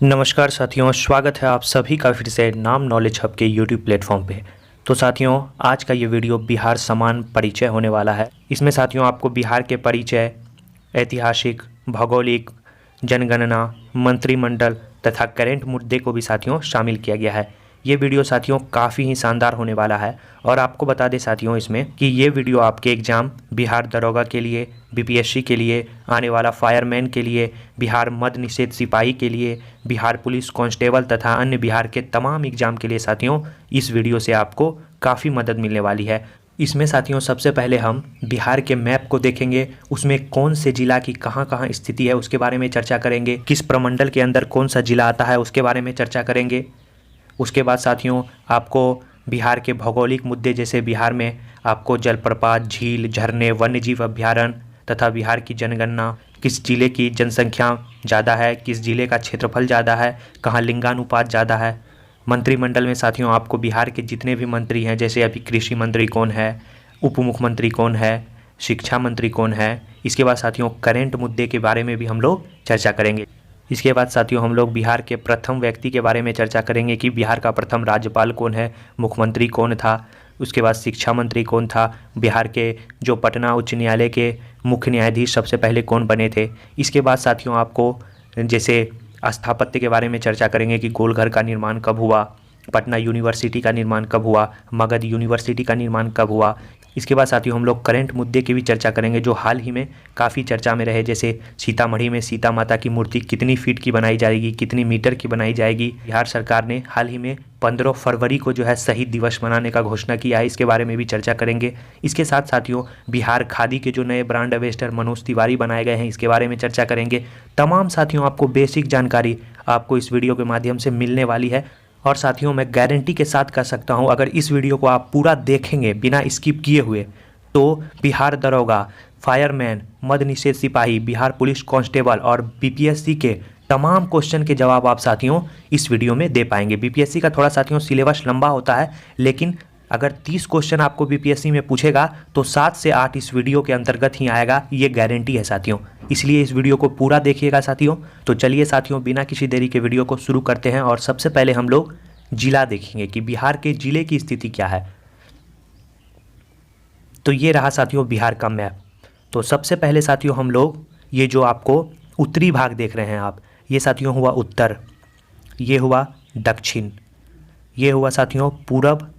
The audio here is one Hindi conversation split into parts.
नमस्कार साथियों, स्वागत है आप सभी का फिर से नाम नॉलेज हब के यूट्यूब प्लेटफॉर्म पे। तो साथियों, आज का ये वीडियो बिहार समान परिचय होने वाला है। इसमें साथियों आपको बिहार के परिचय, ऐतिहासिक, भौगोलिक, जनगणना, मंत्रिमंडल तथा करेंट मुद्दे को भी साथियों शामिल किया गया है। ये वीडियो साथियों काफ़ी ही शानदार होने वाला है। और आपको बता दें साथियों इसमें कि ये वीडियो आपके एग्ज़ाम बिहार दरोगा के लिए, बीपीएससी के लिए, आने वाला फायरमैन के लिए, बिहार मद्य निषेध सिपाही के लिए, बिहार पुलिस कांस्टेबल तथा अन्य बिहार के तमाम एग्ज़ाम के लिए साथियों इस वीडियो से आपको काफ़ी मदद मिलने वाली है। इसमें साथियों सबसे पहले हम बिहार के मैप को देखेंगे, उसमें कौन से जिला की कहाँ कहाँ स्थिति है उसके बारे में चर्चा करेंगे, किस प्रमंडल के अंदर कौन सा जिला आता है उसके बारे में चर्चा करेंगे। उसके बाद साथियों आपको बिहार के भौगोलिक मुद्दे, जैसे बिहार में आपको जलप्रपात, झील, झरने, वन्यजीव अभ्यारण्य तथा बिहार की जनगणना, किस जिले की जनसंख्या ज़्यादा है, किस जिले का क्षेत्रफल ज़्यादा है, कहाँ लिंगानुपात ज़्यादा है। मंत्रिमंडल में साथियों आपको बिहार के जितने भी मंत्री हैं, जैसे अभी कृषि मंत्री कौन है, उप मुख्यमंत्री कौन है, शिक्षा मंत्री कौन है। इसके बाद साथियों करेंट मुद्दे के बारे में भी हम लोग चर्चा करेंगे। इसके बाद साथियों हम लोग बिहार के प्रथम व्यक्ति के बारे में चर्चा करेंगे कि बिहार का प्रथम राज्यपाल कौन है, मुख्यमंत्री कौन था। उसके बाद शिक्षा मंत्री कौन था, बिहार के जो पटना उच्च न्यायालय के मुख्य न्यायाधीश सबसे पहले कौन बने थे। इसके बाद साथियों आपको जैसे स्थापत्य के बारे में चर्चा करेंगे कि गोलघर का निर्माण कब हुआ, पटना यूनिवर्सिटी का निर्माण कब हुआ, मगध यूनिवर्सिटी का निर्माण कब हुआ। इसके बाद साथियों हम लोग करेंट मुद्दे की भी चर्चा करेंगे जो हाल ही में काफ़ी चर्चा में रहे, जैसे सीतामढ़ी में सीता माता की मूर्ति कितनी फीट की बनाई जाएगी, कितनी मीटर की बनाई जाएगी। बिहार सरकार ने हाल ही में 15 फरवरी को जो है शहीद दिवस मनाने का घोषणा किया है, इसके बारे में भी चर्चा करेंगे। इसके साथ साथियों बिहार खादी के जो नए ब्रांड एम्बेसडर मनोज तिवारी बनाए गए हैं, इसके बारे में चर्चा करेंगे। तमाम साथियों आपको बेसिक जानकारी आपको इस वीडियो के माध्यम से मिलने वाली है। और साथियों मैं गारंटी के साथ कह सकता हूं, अगर इस वीडियो को आप पूरा देखेंगे बिना स्किप किए हुए, तो बिहार दरोगा, फायरमैन, मद्य निषेध सिपाही, बिहार पुलिस कांस्टेबल और बीपीएससी के तमाम क्वेश्चन के जवाब आप साथियों इस वीडियो में दे पाएंगे। बीपीएससी का थोड़ा साथियों सिलेबस लंबा होता है, लेकिन अगर 30 क्वेश्चन आपको बीपीएससी में पूछेगा तो 7 से 8 इस वीडियो के अंतर्गत ही आएगा, ये गारंटी है साथियों। इसलिए इस वीडियो को पूरा देखिएगा साथियों। तो चलिए साथियों बिना किसी देरी के वीडियो को शुरू करते हैं। और सबसे पहले हम लोग जिला देखेंगे कि बिहार के जिले की स्थिति क्या है। तो ये रहा साथियों बिहार का मैप। तो सबसे पहले साथियों हम लोग ये जो आपको उत्तरी भाग देख रहे हैं आप, ये साथियों हुआ उत्तर, ये हुआ दक्षिण, ये हुआ साथियों पूरब,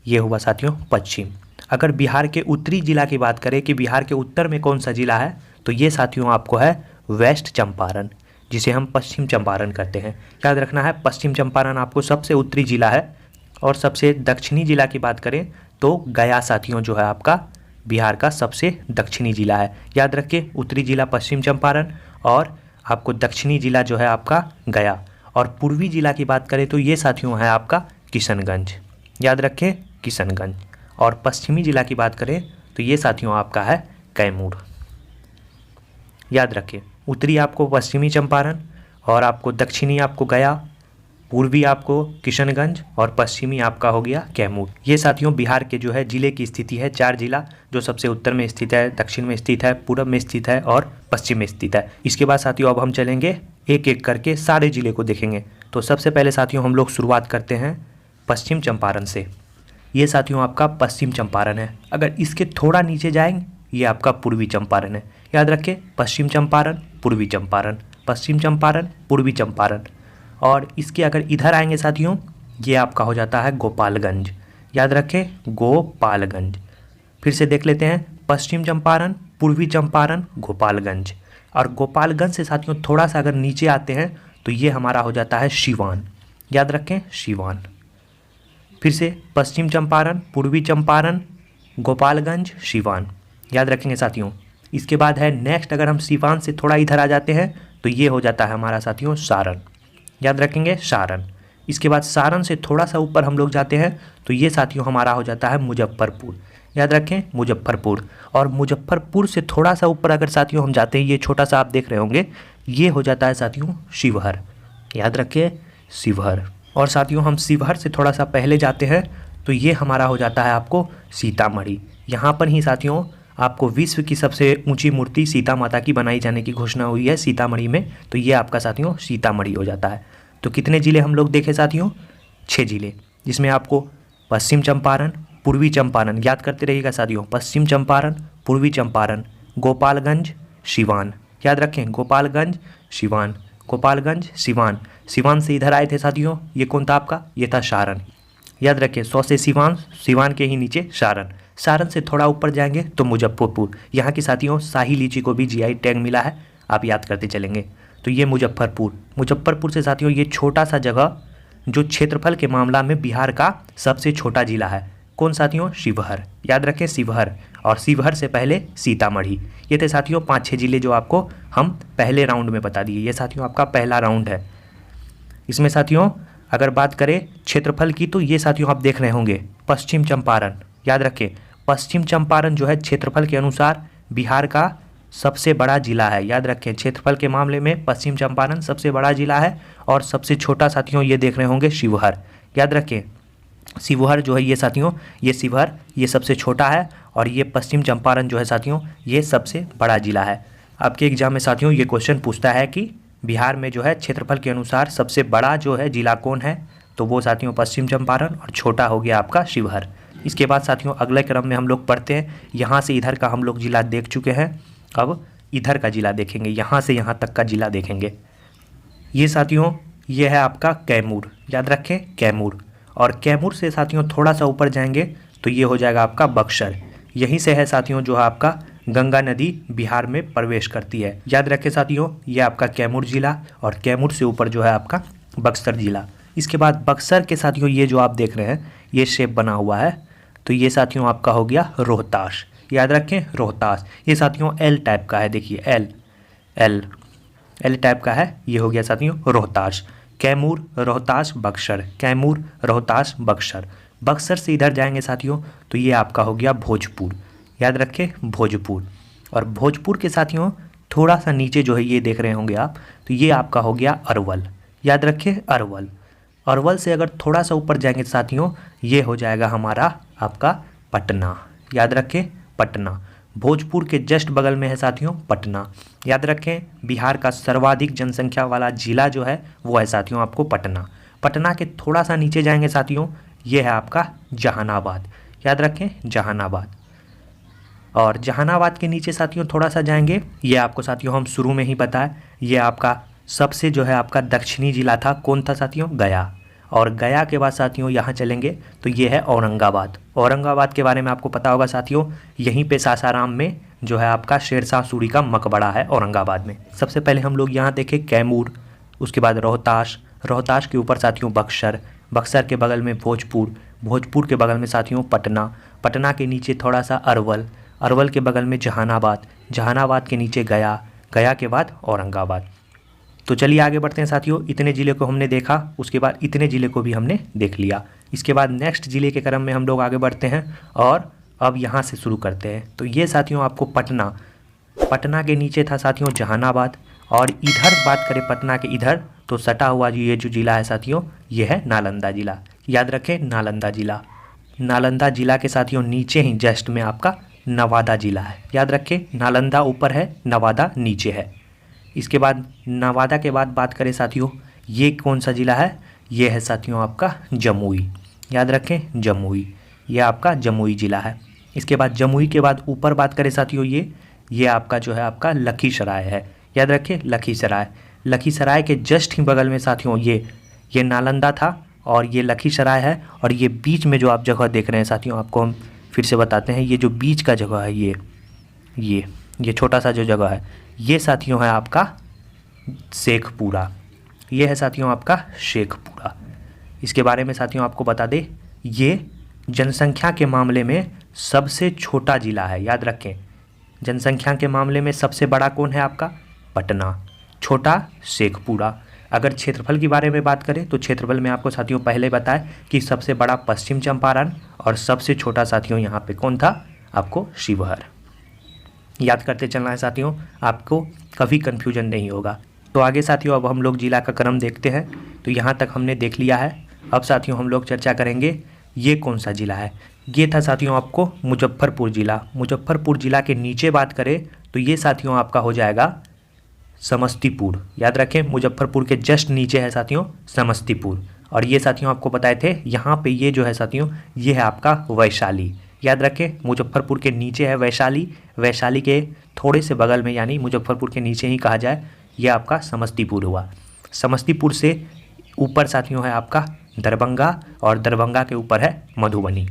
ये हुआ साथियों पश्चिम। अगर बिहार के उत्तरी जिला की बात करें कि बिहार के उत्तर में कौन सा जिला है, तो ये साथियों आपको है वेस्ट चंपारण, जिसे हम पश्चिम चंपारण कहते हैं। याद रखना है पश्चिम चंपारण आपको सबसे उत्तरी जिला है। और सबसे दक्षिणी जिला की बात करें तो गया साथियों जो है आपका बिहार का सबसे दक्षिणी जिला है। याद रखिए उत्तरी जिला पश्चिम चंपारण और आपको दक्षिणी जिला जो है आपका गया। और पूर्वी जिला की बात करें तो ये साथियों है आपका किशनगंज। याद रखें किशनगंज। और पश्चिमी जिला की बात करें तो ये साथियों आपका है कैमूर। याद रखें उत्तरी आपको पश्चिमी चंपारण और आपको दक्षिणी आपको गया, पूर्वी आपको किशनगंज और पश्चिमी आपका हो गया कैमूर। ये साथियों बिहार के जो है जिले की स्थिति है। 4 जिला जो सबसे उत्तर में स्थित है, दक्षिण में स्थित है, पूर्व में स्थित है और पश्चिम में स्थित है। इसके बाद साथियों अब हम चलेंगे एक एक करके सारे जिले को देखेंगे। तो सबसे पहले साथियों हम लोग शुरुआत करते हैं पश्चिम चंपारण से। ये साथियों आपका पश्चिम चंपारण है। अगर इसके थोड़ा नीचे जाएंगे ये आपका पूर्वी चंपारण है। याद रखें पश्चिम चंपारण, पूर्वी चंपारण, पश्चिम चंपारण, पूर्वी चंपारण। और इसके अगर इधर आएंगे साथियों ये आपका हो जाता है गोपालगंज। याद रखें गोपालगंज। फिर से देख लेते हैं पश्चिम चंपारण, पूर्वी चंपारण, गोपालगंज। और गोपालगंज से साथियों थोड़ा सा अगर नीचे आते हैं तो ये हमारा हो जाता है सिवान। याद रखें सिवान। फिर से पश्चिम चंपारण, पूर्वी चंपारण, गोपालगंज, सिवान। याद रखेंगे साथियों। इसके बाद है नेक्स्ट, अगर हम सिवान से थोड़ा इधर आ जाते हैं तो ये हो जाता है हमारा साथियों सारण। याद रखेंगे सारण। इसके बाद सारण से थोड़ा सा ऊपर हम लोग जाते हैं तो ये साथियों हमारा हो जाता है मुजफ्फरपुर। याद रखें मुजफ्फरपुर। और मुजफ्फरपुर से थोड़ा सा ऊपर अगर साथियों हम जाते हैं, ये छोटा सा आप देख रहे होंगे, ये हो जाता है साथियों शिवहर। याद रखिए शिवहर। और साथियों हम शिवहर से थोड़ा सा पहले जाते हैं तो ये हमारा हो जाता है आपको सीतामढ़ी। यहाँ पर ही साथियों आपको विश्व की सबसे ऊंची मूर्ति सीता माता की बनाई जाने की घोषणा हुई है सीतामढ़ी में, तो ये आपका साथियों सीतामढ़ी हो जाता है। तो कितने ज़िले हम लोग देखे साथियों? 6 ज़िले, जिसमें आपको पश्चिम चंपारण, पूर्वी चंपारण, याद करते रहिएगा साथियों, पश्चिम चंपारण, पूर्वी चंपारण, गोपालगंज, सिवान, याद रखें, गोपालगंज, सिवान, गोपालगंज, सिवान। सिवान से इधर आए थे साथियों, ये कौन था आपका? ये था सारण, याद रखें, 100 से सिवान, सिवान के ही नीचे सारण, सारण से थोड़ा ऊपर जाएंगे तो मुजफ्फरपुर। यहाँ की साथियों शाही लीची को भी जीआई टैग मिला है, आप याद करते चलेंगे। तो ये मुजफ्फरपुर, मुजफ्फरपुर से साथियों ये छोटा सा जगह जो क्षेत्रफल के मामला में बिहार का सबसे छोटा जिला है, कौन साथियों? शिवहर, याद रखें शिवहर। और शिवहर से पहले सीतामढ़ी। ये थे साथियों 5-6 जिले जो आपको हम पहले राउंड में बता दिए। ये साथियों आपका पहला राउंड है। इसमें साथियों अगर बात करें क्षेत्रफल की तो ये साथियों आप देख रहे होंगे पश्चिम चंपारण, याद रखें, पश्चिम चंपारण जो है क्षेत्रफल के अनुसार बिहार का सबसे बड़ा जिला है, याद रखें, क्षेत्रफल के मामले में पश्चिम चंपारण सबसे बड़ा जिला है। और सबसे छोटा साथियों ये देख रहे होंगे शिवहर, याद रखें, शिवहर जो है ये साथियों, ये शिवहर ये सबसे छोटा है और ये पश्चिम चंपारण जो है साथियों ये सबसे बड़ा जिला है। आपके एग्जाम में साथियों ये क्वेश्चन पूछता है कि बिहार में जो है क्षेत्रफल के अनुसार सबसे बड़ा जो है जिला कौन है, तो वो साथियों पश्चिम चंपारण और छोटा हो गया आपका शिवहर। इसके बाद साथियों अगले क्रम में हम लोग पढ़ते हैं, यहाँ से इधर का हम लोग जिला देख चुके हैं, अब इधर का जिला देखेंगे, यहाँ से यहाँ तक का जिला देखेंगे। ये साथियों ये है आपका कैमूर, याद रखें कैमूर। और कैमूर से साथियों थोड़ा सा ऊपर जाएंगे तो ये हो जाएगा आपका बक्सर। यहीं से है साथियों जो है आपका गंगा नदी बिहार में प्रवेश करती है, याद रखें साथियों, ये आपका कैमूर जिला। और कैमूर से ऊपर जो है आपका बक्सर जिला। इसके बाद बक्सर के साथियों ये जो आप देख रहे हैं ये शेप बना हुआ है, तो ये साथियों आपका हो गया रोहतास, याद रखें रोहतास। ये साथियों एल टाइप का है, देखिए एल एल एल टाइप का है, ये हो गया साथियों रोहतास। कैमूर, रोहतास, बक्सर, कैमूर, रोहतास, बक्सर। बक्सर से इधर जाएंगे साथियों तो ये आपका हो गया भोजपुर, याद रखें भोजपुर। और भोजपुर के साथियों थोड़ा सा नीचे जो है ये देख रहे होंगे आप, तो ये आपका हो गया अरवल, याद रखें अरवल। अरवल से अगर थोड़ा सा ऊपर जाएंगे साथियों ये हो जाएगा हमारा आपका पटना, याद रखें पटना। भोजपुर के जस्ट बगल में है साथियों पटना, याद रखें। बिहार का सर्वाधिक जनसंख्या वाला जिला जो है वो है साथियों आपको पटना। पटना के थोड़ा सा नीचे जाएंगे साथियों ये है आपका जहानाबाद, याद रखें जहानाबाद। और जहानाबाद के नीचे साथियों थोड़ा सा जाएंगे, ये आपको साथियों हम शुरू में ही बताएं, ये आपका सबसे जो है आपका दक्षिणी जिला था, कौन था साथियों? गया। और गया के बाद साथियों यहाँ चलेंगे तो ये है औरंगाबाद। औरंगाबाद के बारे में आपको पता होगा साथियों, यहीं पे सासाराम में जो है आपका शेरशाह सूरी का मकबरा है औरंगाबाद में। सबसे पहले हम लोग यहाँ देखें कैमूर, उसके बाद रोहतास, रोहतास के ऊपर साथियों बक्सर, बक्सर के बगल में भोजपुर, भोजपुर के बगल में साथियों पटना, पटना के नीचे थोड़ा सा अरवल, अरवल के बगल में जहानाबाद, जहानाबाद के नीचे गया, गया के बाद औरंगाबाद। तो चलिए आगे बढ़ते हैं साथियों, इतने ज़िले को हमने देखा, उसके बाद इतने ज़िले को भी हमने देख लिया। इसके बाद नेक्स्ट ज़िले के क्रम में हम लोग आगे बढ़ते हैं और अब यहाँ से शुरू करते हैं। तो ये साथियों आपको पटना, पटना के नीचे था साथियों जहानाबाद। और इधर बात करें पटना के इधर तो सटा हुआ ये जो ज़िला है साथियों ये है नालंदा ज़िला, याद रखें नालंदा ज़िला। नालंदा ज़िला के साथियों नीचे ही जस्ट में आपका नवादा ज़िला है, याद रखें नालंदा ऊपर है, नवादा नीचे है। इसके बाद नवादा के बाद बात करें साथियों ये कौन सा ज़िला है? ये है साथियों आपका जमुई, याद रखें जमुई, ये आपका जमुई ज़िला है। इसके बाद जमुई के बाद ऊपर बात करें साथियों ये आपका जो है आपका लखीसराय है, याद रखें लखीसराय। लखीसराय के जस्ट ही बगल में साथियों ये नालंदा था और ये लखीसराय है। और ये बीच में जो आप जगह देख रहे हैं साथियों आपको हम फिर से बताते हैं, ये जो बीच का जगह है ये छोटा सा जो जगह है ये साथियों है आपका शेखपुरा, ये है साथियों आपका शेखपुरा। इसके बारे में साथियों आपको बता दें ये जनसंख्या के मामले में सबसे छोटा ज़िला है, याद रखें जनसंख्या के मामले में सबसे बड़ा कौन है आपका? पटना, छोटा शेखपुरा। अगर क्षेत्रफल के बारे में बात करें तो क्षेत्रफल में आपको साथियों पहले बताएं कि सबसे बड़ा पश्चिम चंपारण और सबसे छोटा साथियों यहाँ पे कौन था? आपको शिवहर। याद करते चलना है साथियों, आपको कभी कन्फ्यूजन नहीं होगा। तो आगे साथियों अब हम लोग जिला का क्रम देखते हैं। तो यहाँ तक हमने देख लिया है। अब साथियों हम लोग चर्चा करेंगे ये कौन सा ज़िला है। ये था साथियों आपको मुजफ्फरपुर ज़िला। मुजफ्फरपुर ज़िला के नीचे बात करें तो ये साथियों आपका हो जाएगा समस्तीपुर। याद रखें, मुजफ्फरपुर के जस्ट नीचे है साथियों समस्तीपुर। और ये साथियों आपको बताए थे यहाँ पे ये जो है साथियों ये है आपका वैशाली। याद रखें, मुजफ्फरपुर के नीचे है वैशाली, वैशाली के थोड़े से बगल में यानी मुजफ्फरपुर के नीचे ही कहा जाए ये आपका समस्तीपुर हुआ। समस्तीपुर से ऊपर साथियों है आपका दरभंगा और दरभंगा के ऊपर है मधुबनी।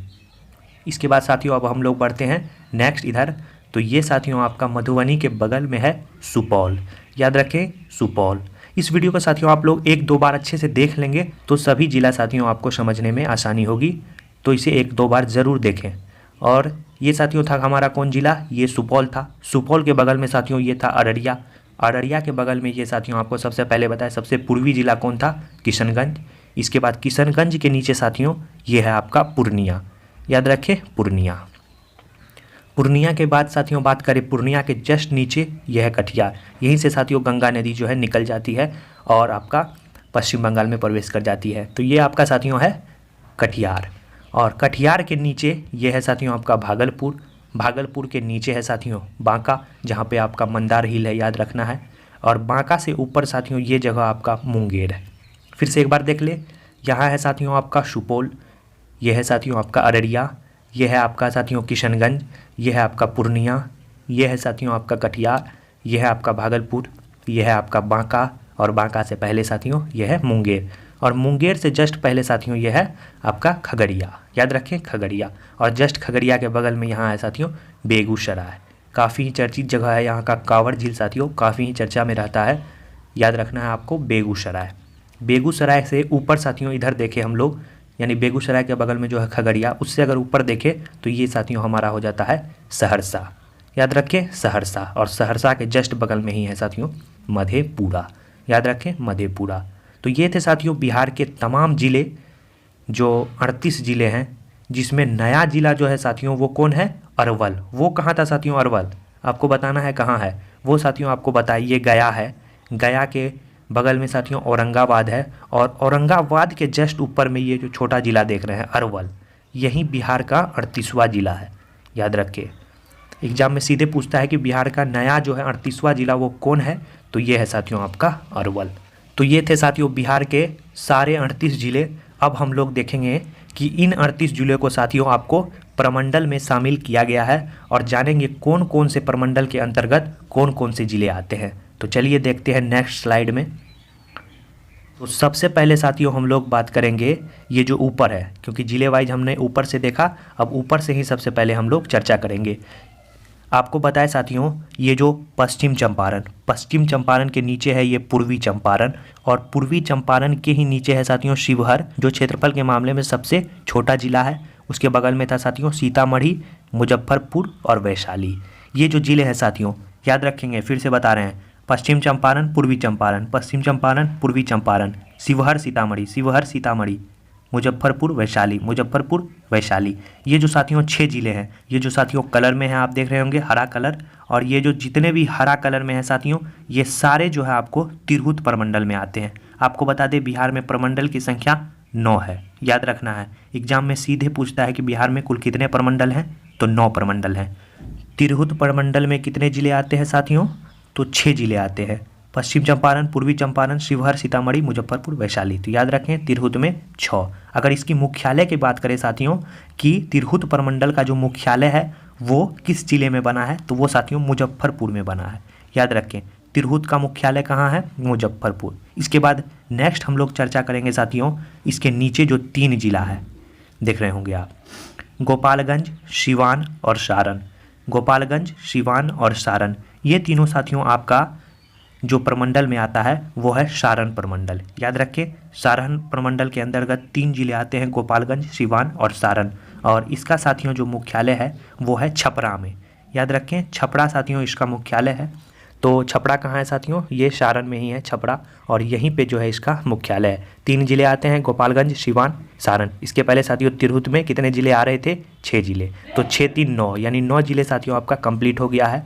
इसके बाद साथियों अब हम लोग बढ़ते हैं नेक्स्ट इधर। तो ये साथियों आपका मधुबनी के बगल में है सुपौल। याद रखें सुपौल। इस वीडियो को साथियों आप लोग 1-2 बार अच्छे से देख लेंगे तो सभी जिला साथियों आपको समझने में आसानी होगी, तो इसे 1-2 बार ज़रूर देखें। और ये साथियों था हमारा कौन जिला, ये सुपौल था। सुपौल के बगल में साथियों ये था अररिया। अररिया के बगल में ये साथियों आपको सबसे पहले बताया सबसे पूर्वी जिला कौन था, किशनगंज। इसके बाद किशनगंज के नीचे साथियों ये है आपका पूर्णिया। याद रखें पूर्णिया। पूर्णिया के बाद साथियों बात करें पूर्णिया के जस्ट नीचे यह है कटिहार। यहीं से साथियों गंगा नदी जो है निकल जाती है और आपका पश्चिम बंगाल में प्रवेश कर जाती है। तो ये आपका साथियों है कटिहार। और कटिहार के नीचे ये है साथियों आपका भागलपुर। भागलपुर के नीचे है साथियों बांका, जहाँ पे आपका मंदार हिल है, याद रखना है। और बांका से ऊपर साथियों ये जगह आपका मुंगेर है। फिर से एक बार देख ले, यहाँ है साथियों आपका सुपौल, यह है साथियों आपका अररिया, यह है आपका साथियों किशनगंज, यह है आपका पूर्णिया, यह है साथियों आपका कटिहार, यह है आपका भागलपुर, यह है आपका बांका और बांका से पहले साथियों यह है मुंगेर। और मुंगेर से जस्ट पहले साथियों यह है आपका खगड़िया। याद रखें खगड़िया। और जस्ट खगड़िया के बगल में यहाँ है साथियों बेगूसराय। काफ़ी ही चर्चित जगह है, यहाँ का कांवड़ झील साथियों काफ़ी ही चर्चा में रहता है। याद रखना है आपको बेगूसराय। बेगूसराय से ऊपर साथियों इधर देखें हम लोग, यानी बेगूसराय के बगल में जो है खगड़िया, उससे अगर ऊपर देखें तो ये साथियों हमारा हो जाता है सहरसा। याद रखें सहरसा। और सहरसा के जस्ट बगल में ही है साथियों मधेपुरा। याद रखें मधेपुरा। तो ये थे साथियों बिहार के तमाम ज़िले, जो 38 ज़िले हैं, जिसमें नया ज़िला जो है साथियों वो कौन है, अरवल। वो कहाँ था साथियों अरवल, आपको बताना है कहाँ है वो साथियों। आपको बताइए गया है, गया के बगल में साथियों औरंगाबाद है। और औरंगाबाद के जस्ट ऊपर में ये जो छोटा ज़िला देख रहे हैं अरवल, यही बिहार का 38वां ज़िला है। याद रखिए, एग्जाम में सीधे पूछता है कि बिहार का नया जो है 38वां ज़िला वो कौन है, तो ये है साथियों आपका अरवल। तो ये थे साथियों बिहार के सारे 38 ज़िले। अब हम लोग देखेंगे कि इन 38 ज़िलों को साथियों आपको प्रमंडल में शामिल किया गया है और जानेंगे कौन कौन से प्रमंडल के अंतर्गत कौन कौन से ज़िले आते हैं। तो चलिए देखते हैं नेक्स्ट स्लाइड में। तो सबसे पहले साथियों हम लोग बात करेंगे ये जो ऊपर है, क्योंकि ज़िले वाइज हमने ऊपर से देखा, अब ऊपर से ही सबसे पहले हम लोग चर्चा करेंगे। आपको बताएं साथियों ये जो पश्चिम चंपारण के नीचे है ये पूर्वी चंपारण, और पूर्वी चंपारण के ही नीचे है साथियों शिवहर, जो क्षेत्रफल के मामले में सबसे छोटा जिला है। उसके बगल में था साथियों सीतामढ़ी, मुजफ्फरपुर और वैशाली। ये जो जिले हैं साथियों याद रखेंगे, फिर से बता रहे हैं, पश्चिम चंपारण, पूर्वी चंपारण, पश्चिम चंपारण, पूर्वी चंपारण, शिवहर सीतामढ़ी, मुजफ्फरपुर वैशाली। ये जो साथियों 6 ज़िले हैं, ये जो साथियों कलर में है आप देख रहे होंगे हरा कलर, और ये जो जितने भी हरा कलर में है साथियों ये सारे जो है आपको तिरहुत प्रमंडल में आते हैं। आपको बता दें बिहार में प्रमंडल की संख्या 9 है। याद रखना है, एग्जाम में सीधे पूछता है कि बिहार में कुल कितने प्रमंडल हैं, तो 9 प्रमंडल हैं। तिरहुत प्रमंडल में कितने ज़िले आते हैं साथियों, तो 6 ज़िले आते हैं, पश्चिम चंपारण, पूर्वी चंपारण, शिवहर, सीतामढ़ी, मुजफ्फरपुर, वैशाली। तो याद रखें तिरहुत में 6। अगर इसकी मुख्यालय की बात करें साथियों कि तिरहुत प्रमंडल का जो मुख्यालय है वो किस जिले में बना है, तो वो साथियों मुजफ्फरपुर में बना है। याद रखें तिरहुत का मुख्यालय कहाँ है, मुजफ्फरपुर। इसके बाद नेक्स्ट हम लोग चर्चा करेंगे साथियों इसके नीचे जो 3 जिला है देख रहे होंगे आप, गोपालगंज, सिवान और सारण। गोपालगंज, सिवान और सारण, ये तीनों साथियों आपका जो प्रमंडल में आता है वो है सारण प्रमंडल। याद रखें सारण प्रमंडल के अंतर्गत 3 जिले आते हैं, गोपालगंज, सिवान और सारण। और इसका साथियों जो मुख्यालय है वो है छपरा में। याद रखें छपरा साथियों इसका मुख्यालय है। तो छपरा कहाँ है साथियों, ये सारण में ही है छपरा, और यहीं पे जो है इसका मुख्यालय है। 3 जिले आते हैं, गोपालगंज, सिवान, सारण। इसके पहले साथियों तिरहुत में कितने जिले आ रहे थे, 6 जिले। तो 6 3 9 यानी 9 जिले साथियों आपका कंप्लीट हो गया है।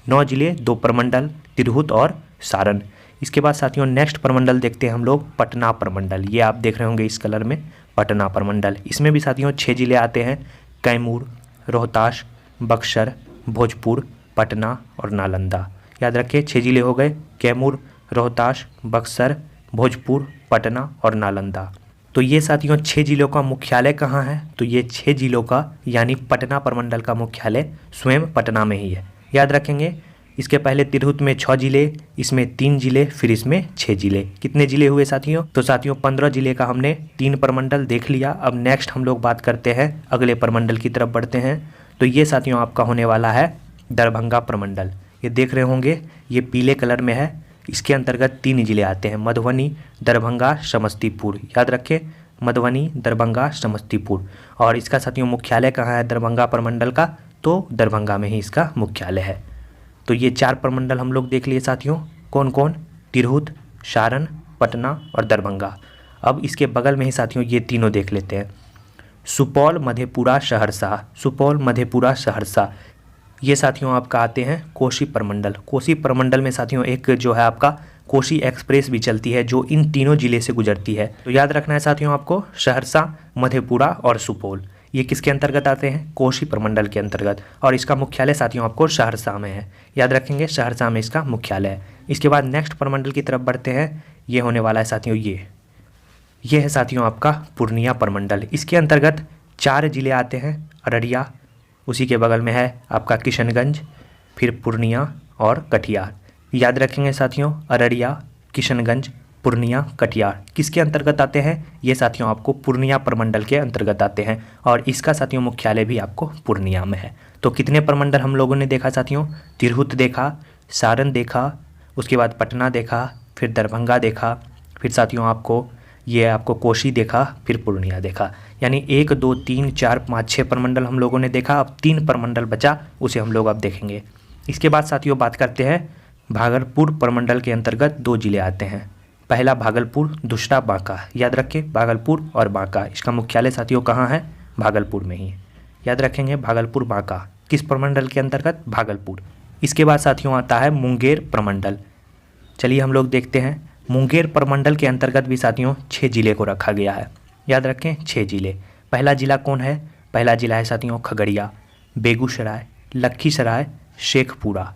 9 जिले, 2 प्रमंडल, तिरहुत और सारण। इसके बाद साथियों नेक्स्ट प्रमंडल देखते हैं हम लोग, पटना प्रमंडल। ये आप देख रहे होंगे इस कलर में, पटना प्रमंडल। इसमें भी साथियों 6 जिले आते हैं, कैमूर, रोहतास, बक्सर, भोजपुर, पटना और नालंदा। याद रखिए 6 जिले हो गए, कैमूर, रोहतास, बक्सर, भोजपुर, पटना और नालंदा। तो ये साथियों 6 जिलों का मुख्यालय कहाँ है? तो ये 6 जिलों का यानी पटना प्रमंडल का मुख्यालय स्वयं पटना में ही है। याद रखेंगे। इसके पहले तिरहुत में 6 जिले, इसमें 3 जिले, फिर इसमें 6 जिले। कितने जिले हुए साथियों? तो साथियों 15 जिले का हमने 3 प्रमंडल देख लिया। अब नेक्स्ट हम लोग बात करते हैं, अगले प्रमंडल की तरफ बढ़ते हैं। तो ये साथियों आपका होने वाला है दरभंगा प्रमंडल। ये देख रहे होंगे, ये पीले कलर में है। इसके अंतर्गत 3 जिले आते हैं, मधुबनी, दरभंगा, समस्तीपुर। याद रखें, मधुबनी, दरभंगा, समस्तीपुर। और इसका साथियों मुख्यालय कहाँ है दरभंगा प्रमंडल का? तो दरभंगा में ही इसका मुख्यालय है। तो ये 4 प्रमंडल हम लोग देख लिए साथियों। कौन कौन? तिरहुत, सारण, पटना और दरभंगा। अब इसके बगल में ही साथियों ये तीनों देख लेते हैं, सुपौल, मधेपुरा, सहरसा। सुपौल, मधेपुरा, सहरसा ये साथियों आपका आते हैं कोसी प्रमंडल। कोसी प्रमंडल में साथियों एक जो है आपका कोसी एक्सप्रेस भी चलती है, जो इन तीनों जिले से गुजरती है। तो याद रखना है साथियों आपको, सहरसा, मधेपुरा और सुपौल ये किसके अंतर्गत आते हैं? कोसी प्रमंडल के अंतर्गत। और इसका मुख्यालय साथियों आपको सहरसा में है। याद रखेंगे, सहरसा में इसका मुख्यालय है। इसके बाद नेक्स्ट प्रमंडल की तरफ बढ़ते हैं। ये होने वाला है साथियों ये है साथियों आपका पूर्णिया प्रमंडल। इसके अंतर्गत 4 जिले आते हैं, अररिया, उसी के बगल में है आपका किशनगंज, फिर पूर्णिया और कटिहार। याद रखेंगे साथियों, अररिया, किशनगंज, पूर्णिया, कटिहार किसके अंतर्गत आते हैं? ये साथियों आपको पूर्णिया प्रमंडल के अंतर्गत आते हैं। और इसका साथियों मुख्यालय भी आपको पूर्णिया में है। तो कितने प्रमंडल हम लोगों ने देखा साथियों? तिरहुत देखा, सारण देखा, उसके बाद पटना देखा, फिर दरभंगा देखा, फिर साथियों आपको कोसी देखा, फिर पूर्णिया देखा। यानी 1, 2, 3, 4, 5, 6 प्रमंडल हम लोगों ने देखा। अब 3 प्रमंडल बचा, उसे हम लोग अब देखेंगे। इसके बाद साथियों बात करते हैं, भागलपुर प्रमंडल के अंतर्गत 2 जिले आते हैं। पहला भागलपुर, दूसरा बांका। याद रखें, भागलपुर और बांका। इसका मुख्यालय साथियों कहाँ है? भागलपुर में ही। याद रखेंगे, भागलपुर, बांका किस प्रमंडल के अंतर्गत? भागलपुर। इसके बाद साथियों आता है मुंगेर प्रमंडल। चलिए हम लोग देखते हैं, मुंगेर प्रमंडल के अंतर्गत भी साथियों 6 जिले को रखा गया है। याद रखें, 6 जिले। पहला जिला कौन है? पहला जिला है साथियों खगड़िया, बेगूसराय, लखीसराय, शेखपुरा,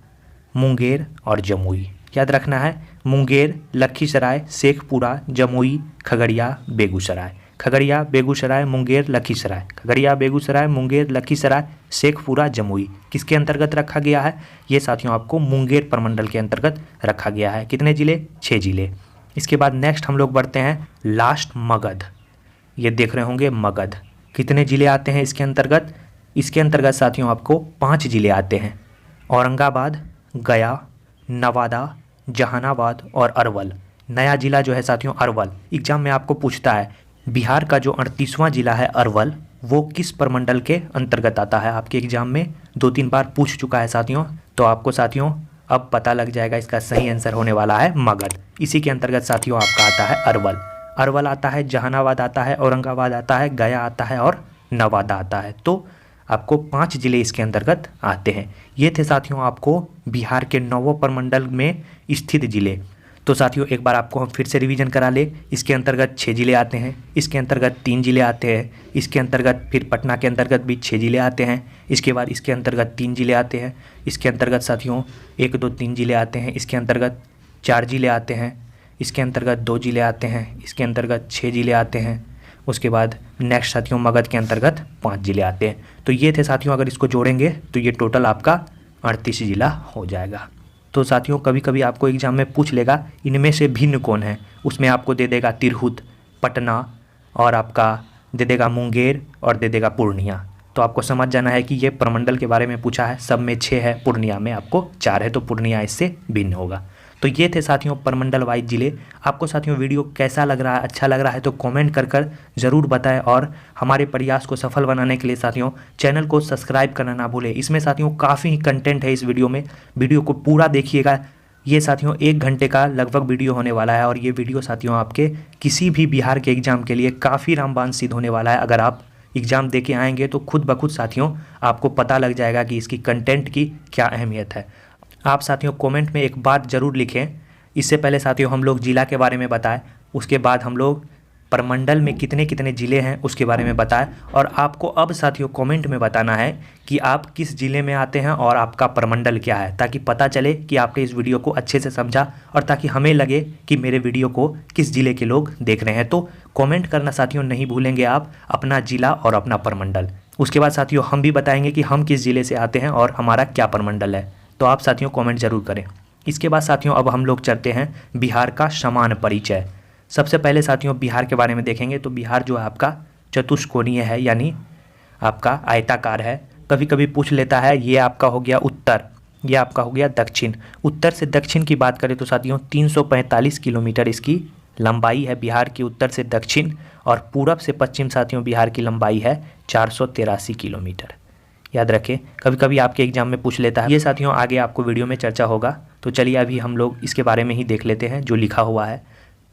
मुंगेर और जमुई। याद रखना है, मुंगेर, लखीसराय, शेखपुरा, जमुई, खगड़िया, बेगूसराय। खगड़िया, बेगूसराय, मुंगेर, लखीसराय। खगड़िया, बेगूसराय, मुंगेर, लखीसराय, शेखपुरा, जमुई किसके अंतर्गत रखा गया है? ये साथियों आपको मुंगेर प्रमंडल के अंतर्गत रखा गया है। कितने जिले? 6 जिले। इसके बाद नेक्स्ट हम लोग बढ़ते हैं लास्ट, मगध। ये देख रहे होंगे मगध। कितने जिले आते हैं इसके अंतर्गत? इसके अंतर्गत साथियों आपको 5 जिले आते हैं, औरंगाबाद, गया, नवादा, जहानाबाद और अरवल। नया जिला जो है साथियों अरवल, एग्जाम में आपको पूछता है बिहार का जो 38वां जिला है अरवल, वो किस प्रमंडल के अंतर्गत आता है? आपके एग्जाम में 2-3 बार पूछ चुका है साथियों। तो आपको साथियों अब पता लग जाएगा, इसका सही आंसर होने वाला है मगध। इसी के अंतर्गत साथियों आपका आता है अरवल। अरवल आता है, जहानाबाद आता है, औरंगाबाद आता है, गया आता है और नवादा आता है। तो आपको 5 जिले इसके अंतर्गत आते हैं। ये थे साथियों आपको बिहार के 9वें प्रमंडल में स्थित जिले। तो साथियों एक बार आपको हम फिर से रिवीजन करा ले। इसके अंतर्गत 6 जिले आते हैं, इसके अंतर्गत 3 जिले आते हैं, इसके अंतर्गत फिर पटना के अंतर्गत भी 6 जिले आते हैं, इसके बाद इसके अंतर्गत 3 जिले आते हैं, इसके अंतर्गत साथियों 1, 2, 3 जिले आते हैं, इसके अंतर्गत 4 जिले आते हैं, इसके अंतर्गत 2 जिले आते हैं, इसके अंतर्गत 6 जिले आते हैं, उसके बाद नेक्स्ट साथियों मगध के अंतर्गत 5 जिले आते हैं। तो ये थे साथियों, अगर इसको जोड़ेंगे तो ये टोटल आपका 38 जिला हो जाएगा। तो साथियों कभी कभी आपको एग्जाम में पूछ लेगा इनमें से भिन्न कौन है, उसमें आपको दे देगा तिरहुत, पटना और आपका दे देगा मुंगेर और दे देगा पूर्णिया। तो आपको समझ जाना है कि ये प्रमंडल के बारे में पूछा है, सब में 6 है, पूर्णिया में आपको 4 है, तो पूर्णिया इससे भिन्न होगा। तो ये थे साथियों प्रमंडल वाइज जिले। आपको साथियों वीडियो कैसा लग रहा है, अच्छा लग रहा है तो कमेंट कर ज़रूर बताएं। और हमारे प्रयास को सफल बनाने के लिए साथियों चैनल को सब्सक्राइब करना ना भूलें। इसमें साथियों काफ़ी कंटेंट है इस वीडियो में, वीडियो को पूरा देखिएगा। ये साथियों 1 घंटे का लगभग वीडियो होने वाला है और ये वीडियो साथियों आपके किसी भी बिहार के एग्ज़ाम के लिए काफ़ी रामबाण सिद्ध होने वाला है। अगर आप एग्ज़ाम दे के आएँगे तो खुद ब खुद साथियों आपको पता लग जाएगा कि इसकी कंटेंट की क्या अहमियत है। आप साथियों कमेंट में एक बात ज़रूर लिखें, इससे पहले साथियों हम लोग जिला के बारे में बताएं, उसके बाद हम लोग प्रमंडल में कितने कितने ज़िले हैं उसके बारे में बताएं। और आपको अब साथियों कमेंट में बताना है कि आप किस ज़िले में आते हैं और आपका प्रमंडल क्या है, ताकि पता चले कि आपने इस वीडियो को अच्छे से समझा और ताकि हमें लगे कि मेरे वीडियो को किस ज़िले के लोग देख रहे हैं। तो कमेंट करना साथियों नहीं भूलेंगे आप, अपना ज़िला और अपना प्रमंडल। उसके बाद साथियों हम भी बताएंगे कि हम किस ज़िले से आते हैं और हमारा क्या प्रमंडल है। तो आप साथियों कमेंट ज़रूर करें। इसके बाद साथियों अब हम लोग चलते हैं बिहार का समान परिचय। सबसे पहले साथियों बिहार के बारे में देखेंगे तो बिहार जो है आपका चतुष्कोणीय है, यानी आपका आयताकार है। कभी कभी पूछ लेता है ये आपका हो गया उत्तर, ये आपका हो गया दक्षिण। उत्तर से दक्षिण की बात करें तो साथियों 345 किलोमीटर इसकी लंबाई है बिहार की उत्तर से दक्षिण, और पूरब से पश्चिम साथियों बिहार की लंबाई है 483 किलोमीटर। याद रखें, कभी कभी आपके एग्जाम में पूछ लेता है। ये साथियों आगे आपको वीडियो में चर्चा होगा, तो चलिए अभी हम लोग इसके बारे में ही देख लेते हैं जो लिखा हुआ है।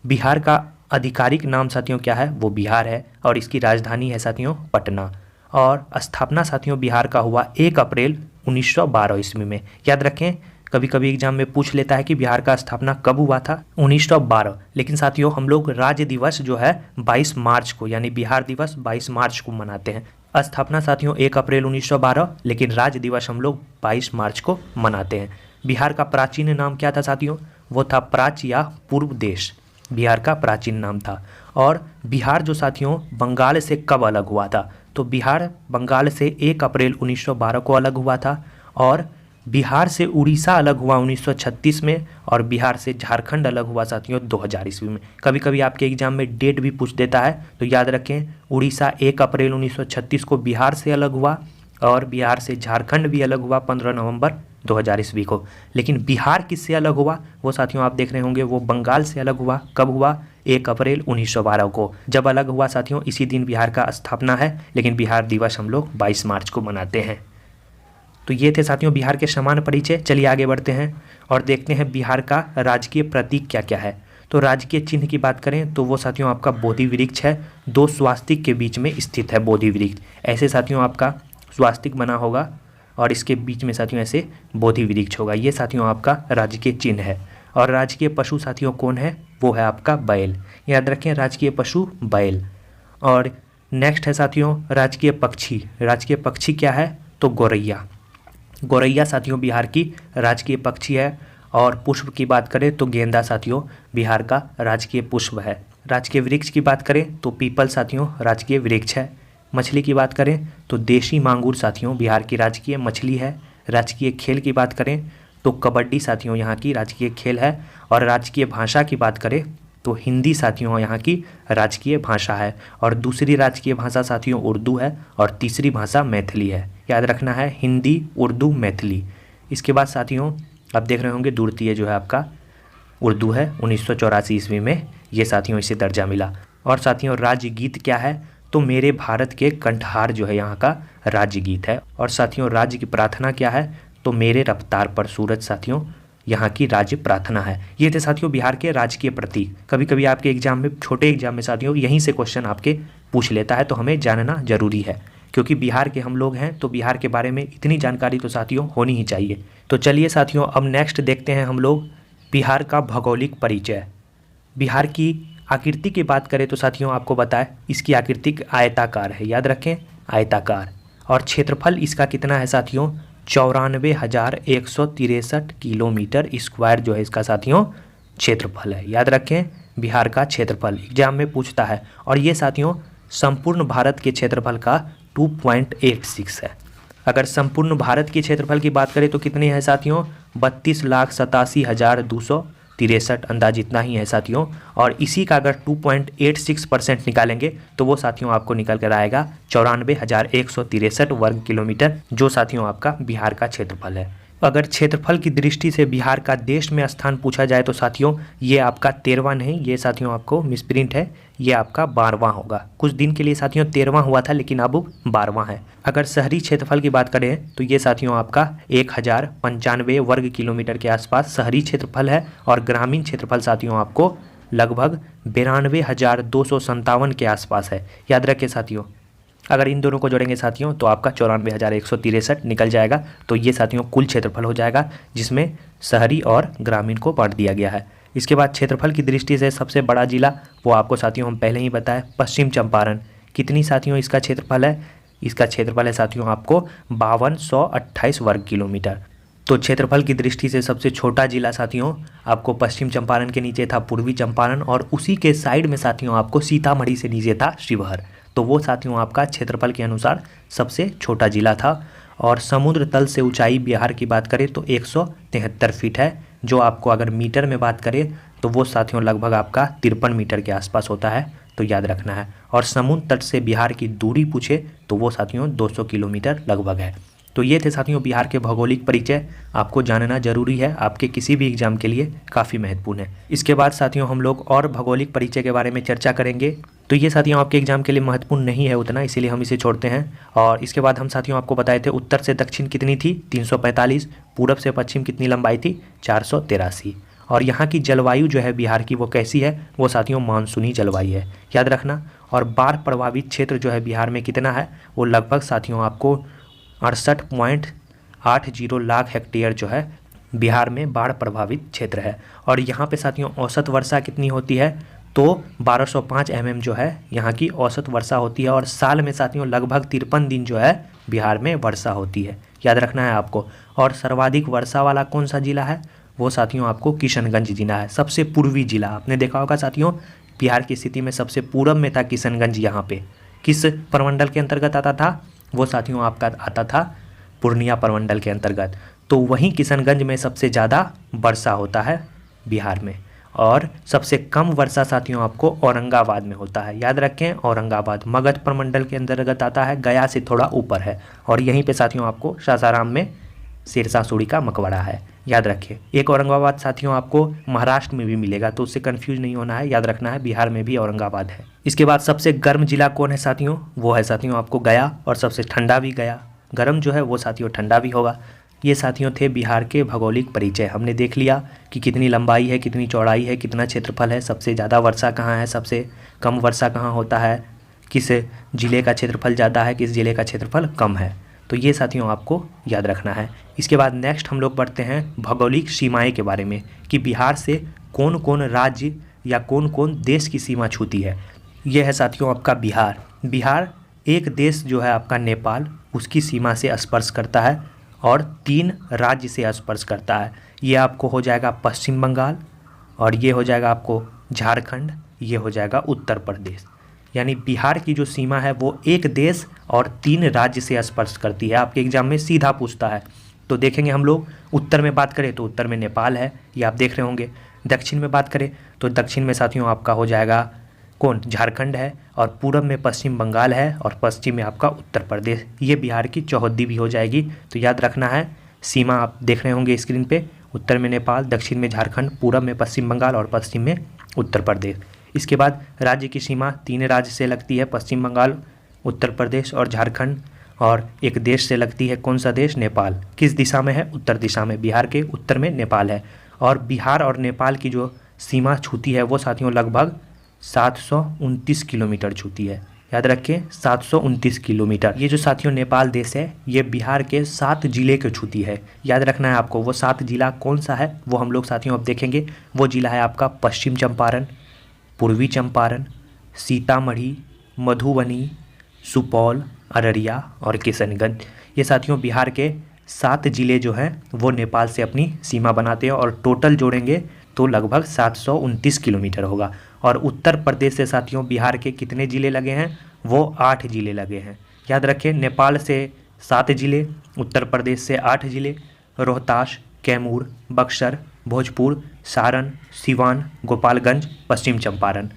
बिहार का आधिकारिक नाम साथियों क्या है, वो बिहार है, और इसकी राजधानी है साथियों पटना। और स्थापना साथियों बिहार का हुआ 1 अप्रैल 1912 ईस्वी में। याद रखें, कभी कभी एग्जाम में पूछ लेता है कि बिहार का स्थापना कब हुआ था, 1912। लेकिन साथियों हम लोग राज्य दिवस जो है 22 मार्च को, यानी बिहार दिवस 22 मार्च को मनाते हैं। स्थापना साथियों 1 अप्रैल 1912, लेकिन राज्य दिवस हम लोग 22 मार्च को मनाते हैं। बिहार का प्राचीन नाम क्या था साथियों, वो था प्राच्य या पूर्व देश, बिहार का प्राचीन नाम था। और बिहार जो साथियों बंगाल से कब अलग हुआ था, तो बिहार बंगाल से 1 अप्रैल 1912 को अलग हुआ था। और बिहार से उड़ीसा अलग हुआ 1936 में, और बिहार से झारखंड अलग हुआ साथियों 2000 ईस्वी में। कभी कभी आपके एग्जाम में डेट भी पूछ देता है, तो याद रखें उड़ीसा 1 अप्रैल 1936 को बिहार से अलग हुआ, और बिहार से झारखंड भी अलग हुआ 15 नवंबर 2000 ईस्वी को। लेकिन बिहार किससे अलग हुआ, वो साथियों आप देख रहे होंगे, वो बंगाल से अलग हुआ। कब हुआ, 1 अप्रैल 1912 को। जब अलग हुआ साथियों इसी दिन बिहार का स्थापना है, लेकिन बिहार दिवस हम लोग 22 मार्च को मनाते हैं। तो ये थे साथियों बिहार के समान परिचय। चलिए आगे बढ़ते हैं और देखते हैं बिहार का राजकीय प्रतीक क्या क्या है। तो राजकीय चिन्ह की बात करें तो वो साथियों आपका बोधि वृक्ष है। 2 स्वास्तिक के बीच में स्थित है बोधि वृक्ष। ऐसे साथियों आपका स्वास्तिक बना होगा और इसके बीच में साथियों ऐसे बोधि वृक्ष होगा। ये साथियों आपका राजकीय चिन्ह है। और राजकीय पशु साथियों कौन है, वो है आपका बैल। याद रखें, राजकीय पशु बैल। और नेक्स्ट है साथियों राजकीय पक्षी। राजकीय पक्षी क्या है, तो गौरैया। गौरैया साथियों बिहार की राजकीय पक्षी है। और पुष्प की बात करें तो गेंदा साथियों बिहार का राजकीय पुष्प है। राजकीय वृक्ष की बात करें तो पीपल साथियों राजकीय वृक्ष है। मछली की बात करें तो देशी मांगुर साथियों बिहार की राजकीय मछली है। राजकीय खेल की बात करें तो कबड्डी साथियों यहाँ की राजकीय खेल है। और राजकीय भाषा की बात करें तो हिंदी साथियों यहाँ की राजकीय भाषा है। और दूसरी राजकीय भाषा साथियों उर्दू है, और तीसरी भाषा मैथिली है। याद रखना है, हिंदी, उर्दू, मैथिली। इसके बाद साथियों आप देख रहे होंगे द्वितीय जो है आपका उर्दू है। 1984 ईस्वी में ये साथियों इसे दर्जा मिला। और साथियों राज्य गीत क्या है, तो मेरे भारत के कंठहार जो है यहाँ का राज्य गीत है। और साथियों राज्य की प्रार्थना क्या है, तो मेरे रफ्तार पर सूरज साथियों यहाँ की राज्य प्रार्थना है। ये थे साथियों बिहार के राजकीय प्रतीक। कभी कभी आपके एग्जाम में, छोटे एग्जाम में साथियों यहीं से क्वेश्चन आपके पूछ लेता है, तो हमें जानना जरूरी है, क्योंकि बिहार के हम लोग हैं तो बिहार के बारे में इतनी जानकारी तो साथियों होनी ही चाहिए। तो चलिए साथियों अब नेक्स्ट देखते हैं हम लोग बिहार का भौगोलिक परिचय। बिहार की आकृति की बात करें तो साथियों आपको बताएं इसकी आकृति आयताकार है। याद रखें, आयताकार। और क्षेत्रफल इसका कितना है साथियों, 94,163 किलोमीटर स्क्वायर जो है इसका साथियों क्षेत्रफल है। याद रखें, बिहार का क्षेत्रफल एग्जाम में पूछता है। और ये साथियों संपूर्ण भारत के क्षेत्रफल का 2.86 है। अगर संपूर्ण भारत के क्षेत्रफल की बात करें तो कितने हैं साथियों, 32,87,263 अंदाज इतना ही है साथियों। और इसी का अगर 2.86% निकालेंगे तो वो साथियों आपको निकल कर आएगा 94,163 वर्ग किलोमीटर, जो साथियों आपका बिहार का क्षेत्रफल है। अगर क्षेत्रफल की दृष्टि से बिहार का देश में स्थान पूछा जाए तो साथियों ये आपका 13वां नहीं, ये साथियों आपको मिसप्रिंट है, ये आपका 12वां होगा। कुछ दिन के लिए साथियों 13वां हुआ था, लेकिन अब 12वां है। अगर शहरी क्षेत्रफल की बात करें तो ये साथियों आपका 1095 वर्ग किलोमीटर के आसपास शहरी क्षेत्रफल है। और ग्रामीण क्षेत्रफल साथियों आपको लगभग 92,257 के आसपास है। याद रखें साथियों, अगर इन दोनों को जोड़ेंगे साथियों तो आपका 94,163 निकल जाएगा। तो ये साथियों कुल क्षेत्रफल हो जाएगा, जिसमें शहरी और ग्रामीण को बांट दिया गया है। इसके बाद क्षेत्रफल की दृष्टि से सबसे बड़ा जिला वो आपको साथियों हम पहले ही बताए पश्चिम चंपारण। कितनी साथियों इसका क्षेत्रफल है? इसका क्षेत्रफल है साथियों आपको 5228 वर्ग किलोमीटर। तो क्षेत्रफल की दृष्टि से सबसे छोटा जिला साथियों आपको पश्चिम चंपारण के नीचे था पूर्वी चंपारण, और उसी के साइड में साथियों आपको सीतामढ़ी से नीचे था शिवहर। तो वो साथियों आपका क्षेत्रफल के अनुसार सबसे छोटा जिला था। और समुद्र तल से ऊंचाई बिहार की बात करें तो 173 फीट है, जो आपको अगर मीटर में बात करें तो वो साथियों लगभग आपका 53 मीटर के आसपास होता है, तो याद रखना है। और समुद्र तट से बिहार की दूरी पूछे तो वो साथियों 200 किलोमीटर लगभग है। तो ये थे साथियों बिहार के भौगोलिक परिचय, आपको जानना जरूरी है, आपके किसी भी एग्जाम के लिए काफ़ी महत्वपूर्ण है। इसके बाद साथियों हम लोग और भौगोलिक परिचय के बारे में चर्चा करेंगे। तो ये साथियों आपके एग्जाम के लिए महत्वपूर्ण नहीं है उतना, इसीलिए हम इसे छोड़ते हैं। और इसके बाद हम साथियों आपको बताए थे उत्तर से दक्षिण कितनी थी 345, पूरब से पश्चिम कितनी लंबाई थी 483। और यहाँ की जलवायु जो है बिहार की वो कैसी है? वो साथियों मानसूनी जलवायु है, याद रखना। और बाढ़ प्रभावित क्षेत्र जो है बिहार में कितना है? वो लगभग साथियों आपको 68.80 लाख हेक्टेयर जो है बिहार में बाढ़ प्रभावित क्षेत्र है। और यहाँ पे साथियों औसत वर्षा कितनी होती है? तो 1205 mm जो है यहाँ की औसत वर्षा होती है। और साल में साथियों लगभग 53 दिन जो है बिहार में वर्षा होती है, याद रखना है आपको। और सर्वाधिक वर्षा वाला कौन सा जिला है? वो साथियों आपको किशनगंज जिला है, सबसे पूर्वी जिला। आपने देखा होगा साथियों बिहार की स्थिति में सबसे पूर्व में था किशनगंज। यहाँ पे किस प्रमंडल के अंतर्गत आता था? वो साथियों आपका आता था पूर्णिया प्रमंडल के अंतर्गत। तो वहीं किशनगंज में सबसे ज़्यादा वर्षा होता है बिहार में। और सबसे कम वर्षा साथियों आपको औरंगाबाद में होता है, याद रखें। औरंगाबाद मगध प्रमंडल के अंतर्गत आता है, गया से थोड़ा ऊपर है। और यहीं पे साथियों आपको सासाराम में शेरशाह सूरी का मकबरा है, याद रखें। एक औरंगाबाद साथियों आपको महाराष्ट्र में भी मिलेगा, तो उससे कंफ्यूज नहीं होना है, याद रखना है बिहार में भी औरंगाबाद है। इसके बाद सबसे गर्म जिला कौन है साथियों? वो है साथियों आपको गया। और सबसे ठंडा भी गया, गर्म जो है वो साथियों ठंडा भी होगा। ये साथियों थे बिहार के भौगोलिक परिचय। हमने देख लिया कि कितनी लंबाई है, कितनी चौड़ाई है, कितना क्षेत्रफल है, सबसे ज़्यादा वर्षा कहाँ है, सबसे कम वर्षा कहाँ होता है, किस ज़िले का क्षेत्रफल ज़्यादा है, किस ज़िले का क्षेत्रफल कम है। तो ये साथियों आपको याद रखना है। इसके बाद नेक्स्ट हम लोग बढ़ते हैं भौगोलिक सीमाएं के बारे में, कि बिहार से कौन कौन राज्य या कौन कौन देश की सीमा छूती है। ये है साथियों आपका बिहार। बिहार एक देश जो है आपका नेपाल, उसकी सीमा से स्पर्श करता है, और 3 राज्य से स्पर्श करता है। ये आपको हो जाएगा पश्चिम बंगाल, और ये हो जाएगा आपको झारखंड, ये हो जाएगा उत्तर प्रदेश। यानी बिहार की जो सीमा है वो एक देश और 3 राज्य से स्पर्श करती है। आपके एग्जाम में सीधा पूछता है। तो देखेंगे हम लोग उत्तर में बात करें तो उत्तर में नेपाल है, ये आप देख रहे होंगे। दक्षिण में बात करें तो दक्षिण में साथियों आपका हो जाएगा कौन? झारखंड है। और पूरब में पश्चिम बंगाल है, और पश्चिम में आपका उत्तर प्रदेश। ये बिहार की चौहद्दी भी हो जाएगी, तो याद रखना है। सीमा आप देख रहे होंगे स्क्रीन पे, उत्तर में नेपाल, दक्षिण में झारखंड, पूरब में पश्चिम बंगाल और पश्चिम में उत्तर प्रदेश। इसके बाद राज्य की सीमा 3 राज्य से लगती है, पश्चिम बंगाल, उत्तर प्रदेश और झारखंड। और एक देश से लगती है, कौन सा देश? नेपाल। किस दिशा में है? उत्तर दिशा में। बिहार के उत्तर में नेपाल है। और बिहार और नेपाल की जो सीमा छूती है वो साथियों लगभग 729 किलोमीटर छूती है, याद रखें 729 किलोमीटर। ये जो साथियों नेपाल देश है ये बिहार के 7 जिले को छूती है, याद रखना है आपको। वो 7 जिला कौन सा है वो हम लोग साथियों अब देखेंगे। वो जिला है आपका पश्चिम चंपारण, पूर्वी चंपारण, सीतामढ़ी, मधुबनी, सुपौल, अररिया और किशनगंज। ये साथियों बिहार के 7 जिले जो हैं वो नेपाल से अपनी सीमा बनाते हैं, और टोटल जोड़ेंगे तो लगभग 729 किलोमीटर होगा। और उत्तर प्रदेश से साथियों बिहार के कितने ज़िले लगे हैं? वो 8 ज़िले लगे हैं, याद रखें। नेपाल से 7 ज़िले, उत्तर प्रदेश से 8 ज़िले, रोहतास, कैमूर, बक्सर, भोजपुर, सारण, सिवान, गोपालगंज, पश्चिम चंपारण।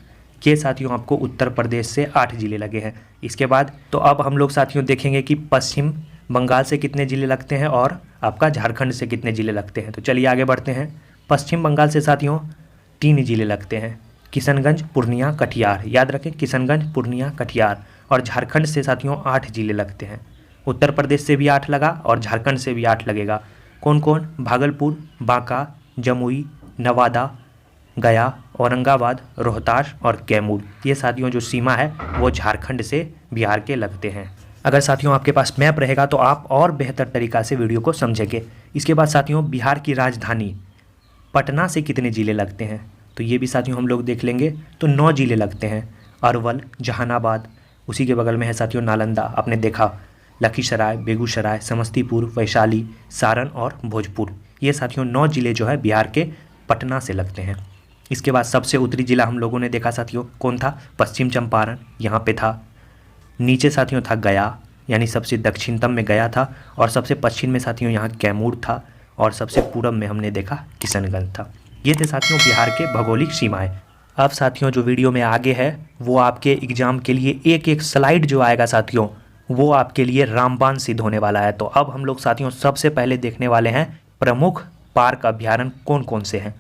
ये साथियों आपको उत्तर प्रदेश से 8 ज़िले लगे हैं। इसके बाद तो अब हम लोग साथियों देखेंगे कि पश्चिम बंगाल से कितने ज़िले लगते हैं और आपका झारखंड से कितने ज़िले लगते हैं। तो चलिए आगे बढ़ते हैं। पश्चिम बंगाल से साथियों 3 ज़िले लगते हैं, किशनगंज, पूर्णिया, कटिहार। याद रखें किशनगंज, पूर्णिया, कटिहार। और झारखंड से साथियों 8 ज़िले लगते हैं। उत्तर प्रदेश से भी 8 लगा और झारखंड से भी 8 लगेगा। कौन कौन? भागलपुर, बांका, जमुई, नवादा, गया, औरंगाबाद, रोहतास और कैमूर। ये साथियों जो सीमा है वो झारखंड से बिहार के लगते हैं। अगर साथियों आपके पास मैप रहेगा तो आप और बेहतर तरीक़ा से वीडियो को समझेंगे। इसके बाद साथियों बिहार की राजधानी पटना से कितने ज़िले लगते हैं, तो ये भी साथियों हम लोग देख लेंगे। तो 9 ज़िले लगते हैं, अरवल, जहानाबाद, उसी के बगल में है साथियों नालंदा, आपने देखा, लखीसराय, बेगूसराय, समस्तीपुर, वैशाली, सारण और भोजपुर। ये साथियों 9 ज़िले जो है बिहार के पटना से लगते हैं। इसके बाद सबसे उत्तरी ज़िला हम लोगों ने देखा साथियों कौन था, पश्चिम चंपारण, यहाँ पे था। नीचे साथियों था गया, यानी सबसे दक्षिणतम में गया था, और सबसे पश्चिम में साथियों यहाँ कैमूर था, और सबसे पूरब में हमने देखा किशनगंज था। ये थे साथियों बिहार के भौगोलिक सीमाएं। अब साथियों जो वीडियो में आगे है वो आपके एग्जाम के लिए एक एक स्लाइड जो आएगा साथियों वो आपके लिए रामबाण सिद्ध होने वाला है। तो अब हम लोग साथियों सबसे पहले देखने वाले हैं प्रमुख पार्क अभ्यारण्य कौन कौन से हैं।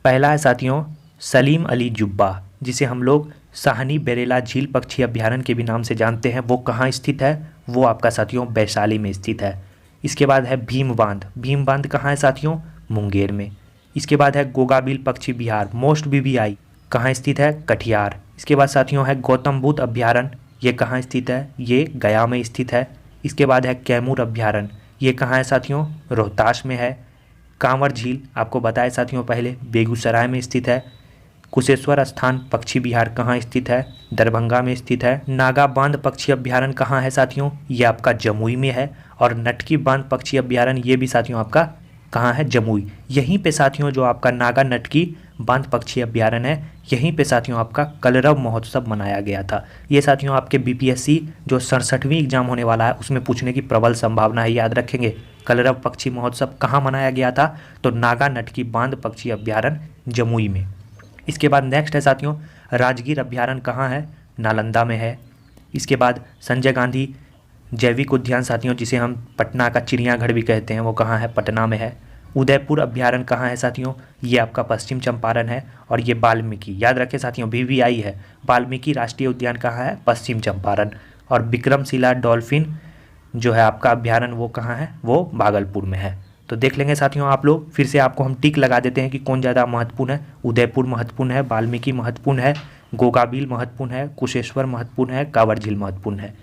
पहला है साथियों सलीम अली जुब्बा, जिसे हम लोग साहनी बेरेला झील पक्षी अभ्यारण्य के भी नाम से जानते हैं। वो कहाँ स्थित है, वो आपका साथियों वैशाली में स्थित है। इसके बाद है भीम बांध, भीम बांध कहाँ है साथियों, मुंगेर में। इसके बाद है गोगाबिल पक्षी विहार मोस्ट बीबीआई, कहाँ स्थित है, कटिहार। इसके बाद साथियों है गौतम बुद्ध अभ्यारण्य, ये कहाँ स्थित है, ये गया में स्थित है। इसके बाद है कैमूर अभ्यारण्य, ये कहाँ है साथियों, रोहतास में है। कांवर झील आपको बताया साथियों पहले, बेगूसराय में स्थित है। कुशेश्वर स्थान पक्षी विहार कहाँ स्थित है, दरभंगा में स्थित है। नागा बांध पक्षी अभ्यारण्य कहाँ है साथियों, ये आपका जमुई में है। और नटकी बांध पक्षी अभ्यारण्य ये भी साथियों आपका कहाँ है, जमुई। यहीं पे साथियों जो आपका नागा नटकी बांध पक्षी अभ्यारण्य है, यहीं पे साथियों आपका कलरव महोत्सव मनाया गया था। ये साथियों आपके बीपीएससी जो 67वीं एग्जाम होने वाला है उसमें पूछने की प्रबल संभावना है, याद रखेंगे। कलरव पक्षी महोत्सव कहाँ मनाया गया था, तो नागा नटकी बांध पक्षी अभ्यारण्य जमुई में। इसके बाद नेक्स्ट है साथियों राजगीर अभ्यारण्य कहाँ है, नालंदा में है। इसके बाद संजय गांधी जैविक उद्यान साथियों जिसे हम पटना का चिड़ियाघर भी कहते हैं, वो कहाँ है, पटना में है। उदयपुर अभ्यारण्य कहाँ है साथियों, ये आपका पश्चिम चंपारण है। और ये वाल्मीकि, याद रखें साथियों बीवीआई है, वाल्मीकि राष्ट्रीय उद्यान कहाँ है, पश्चिम चंपारण। और विक्रमशिला डॉल्फिन जो है आपका अभ्यारण्य वो कहाँ है, वो भागलपुर में है। तो देख लेंगे साथियों आप लोग, फिर से आपको हम टिक लगा देते हैं कि कौन ज़्यादा महत्वपूर्ण है। उदयपुर महत्वपूर्ण है, वाल्मीकि महत्वपूर्ण है, गोगाबिल महत्वपूर्ण है, कुशेश्वर महत्वपूर्ण है, कांवर झील महत्वपूर्ण है।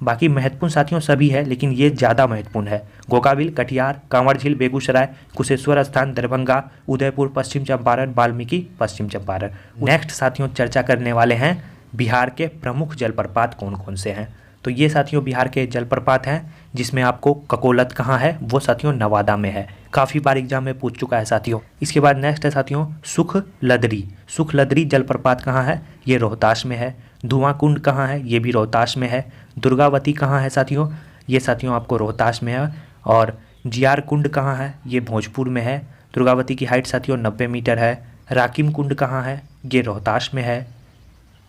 बाकी महत्वपूर्ण साथियों सभी है, लेकिन ये ज़्यादा महत्वपूर्ण है। गोगाबिल, कटिहार, कांवर झील बेगूसराय, कुशेश्वर स्थान दरभंगा, उदयपुर पश्चिम चंपारण, वाल्मीकि पश्चिम चंपारण। नेक्स्ट साथियों चर्चा करने वाले हैं बिहार के प्रमुख जलप्रपात कौन कौन से हैं। तो ये साथियों बिहार के जलप्रपात हैं, जिसमें आपको ककोलत कहाँ है, वो साथियों नवादा में है। काफ़ी बार एग्जाम में पूछ चुका है साथियों। इसके बाद नेक्स्ट है साथियों सुख लदरी, सुख लदरी जलप्रपात कहाँ है, ये रोहतास में है। धुआं कुंड कहाँ है, ये भी रोहतास में है। दुर्गावती कहाँ है साथियों, ये साथियों आपको रोहतास में है। और जियार कुंड कहाँ है, ये भोजपुर में है। दुर्गावती की हाइट साथियों 90 मीटर है। राकिम कुंड कहाँ है, ये रोहतास में है।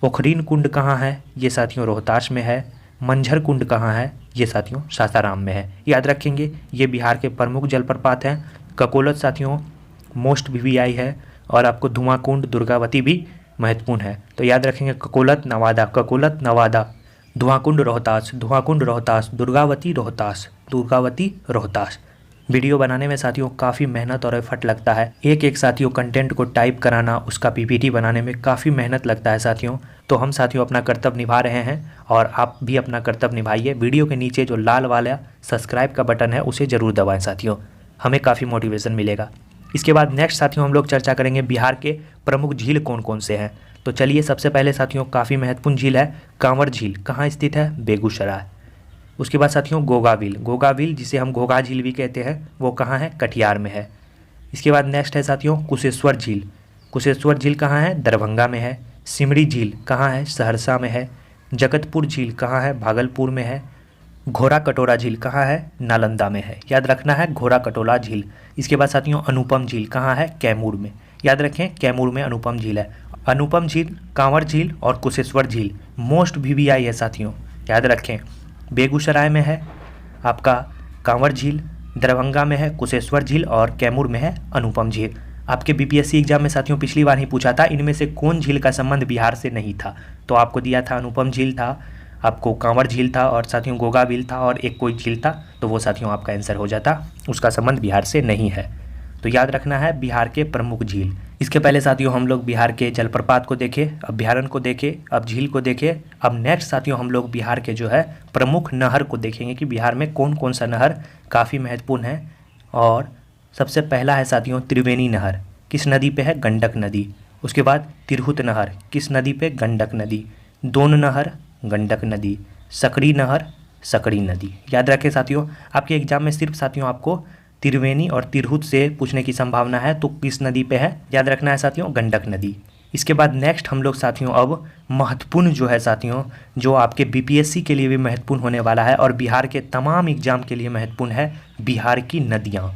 पोखरीन कुंड कहाँ है, ये साथियों रोहतास में है। मंझर कुंड कहाँ है, ये साथियों सासाराम में है। याद रखेंगे ये बिहार के प्रमुख जलप्रपात हैं। ककोलत साथियों मोस्ट बीबीआई है, और आपको धुआं कुंड दुर्गावती भी महत्वपूर्ण है। तो याद रखेंगे ककोलत नवादा, ककोलत नवादा, धुआं कुंड रोहतास, धुआं कुंड रोहतास, दुर्गावती रोहतास, दुर्गावती रोहतास। वीडियो बनाने में साथियों काफ़ी मेहनत और एफर्ट लगता है। एक एक साथियों कंटेंट को टाइप कराना, उसका पीपीटी बनाने में काफ़ी मेहनत लगता है साथियों। तो हम साथियों अपना कर्तव्य निभा रहे हैं, और आप भी अपना कर्तव्य निभाइए। वीडियो के नीचे जो लाल वाला सब्सक्राइब का बटन है उसे ज़रूर दबाएं साथियों, हमें काफ़ी मोटिवेशन मिलेगा। इसके बाद नेक्स्ट साथियों हम लोग चर्चा करेंगे बिहार के प्रमुख झील कौन कौन से हैं। तो चलिए सबसे पहले साथियों काफ़ी महत्वपूर्ण झील है कांवर झील, कहाँ स्थित है, बेगूसराय। उसके बाद साथियों गोगाबिल, गोगाबिल जिसे हम घोघा झील भी कहते हैं, वो कहाँ है, कटिहार में है। इसके बाद नेक्स्ट है साथियों कुशेश्वर झील, कुशेश्वर झील कहाँ है, दरभंगा में है। सिमरी झील कहाँ है, सहरसा में है। जगतपुर झील कहाँ है, भागलपुर में है। घोड़ा कटोरा झील कहाँ है, नालंदा में है। याद रखना है घोड़ा कटोरा झील। इसके बाद साथियों अनुपम झील कहाँ है, कैमूर में। याद रखें कैमूर में अनुपम झील है। अनुपम झील, कांवर झील और कुशेश्वर झील मोस्ट बीबीआई है साथियों, याद रखें। बेगूसराय में है आपका कांवर झील, दरभंगा में है कुशेश्वर झील, और कैमूर में है अनुपम झील। आपके बीपीएससी एग्जाम में साथियों पिछली बार ही पूछा था इनमें से कौन झील का संबंध बिहार से नहीं था, तो आपको दिया था अनुपम झील था, आपको कांवर झील था, और साथियों गोगाबिल था, और एक कोई झील था। तो वो साथियों आपका आंसर हो जाता, उसका संबंध बिहार से नहीं है। तो याद रखना है बिहार के प्रमुख झील। इसके पहले साथियों हम लोग बिहार के जलप्रपात को देखे, अभ्यारण्य को देखे, अब झील को देखे। अब नेक्स्ट साथियों हम लोग बिहार के जो है प्रमुख नहर को देखेंगे कि बिहार में कौन कौन सा नहर काफ़ी महत्वपूर्ण है। और सबसे पहला है साथियों त्रिवेणी नहर। किस नदी पे है? गंडक नदी। उसके बाद तिरहुत नहर किस नदी पे? गंडक नदी। दोन नहर गंडक नदी। सकरी नहर सकरी नदी। याद रखें साथियों, आपके एग्जाम में सिर्फ साथियों आपको त्रिवेणी और तिरहुत से पूछने की संभावना है, तो किस नदी पे है? याद रखना है साथियों, गंडक नदी। इसके बाद नेक्स्ट हम लोग साथियों अब महत्वपूर्ण जो है साथियों, जो आपके बीपीएससी के लिए भी महत्वपूर्ण होने वाला है और बिहार के तमाम एग्जाम के लिए महत्वपूर्ण है, बिहार की नदियाँ।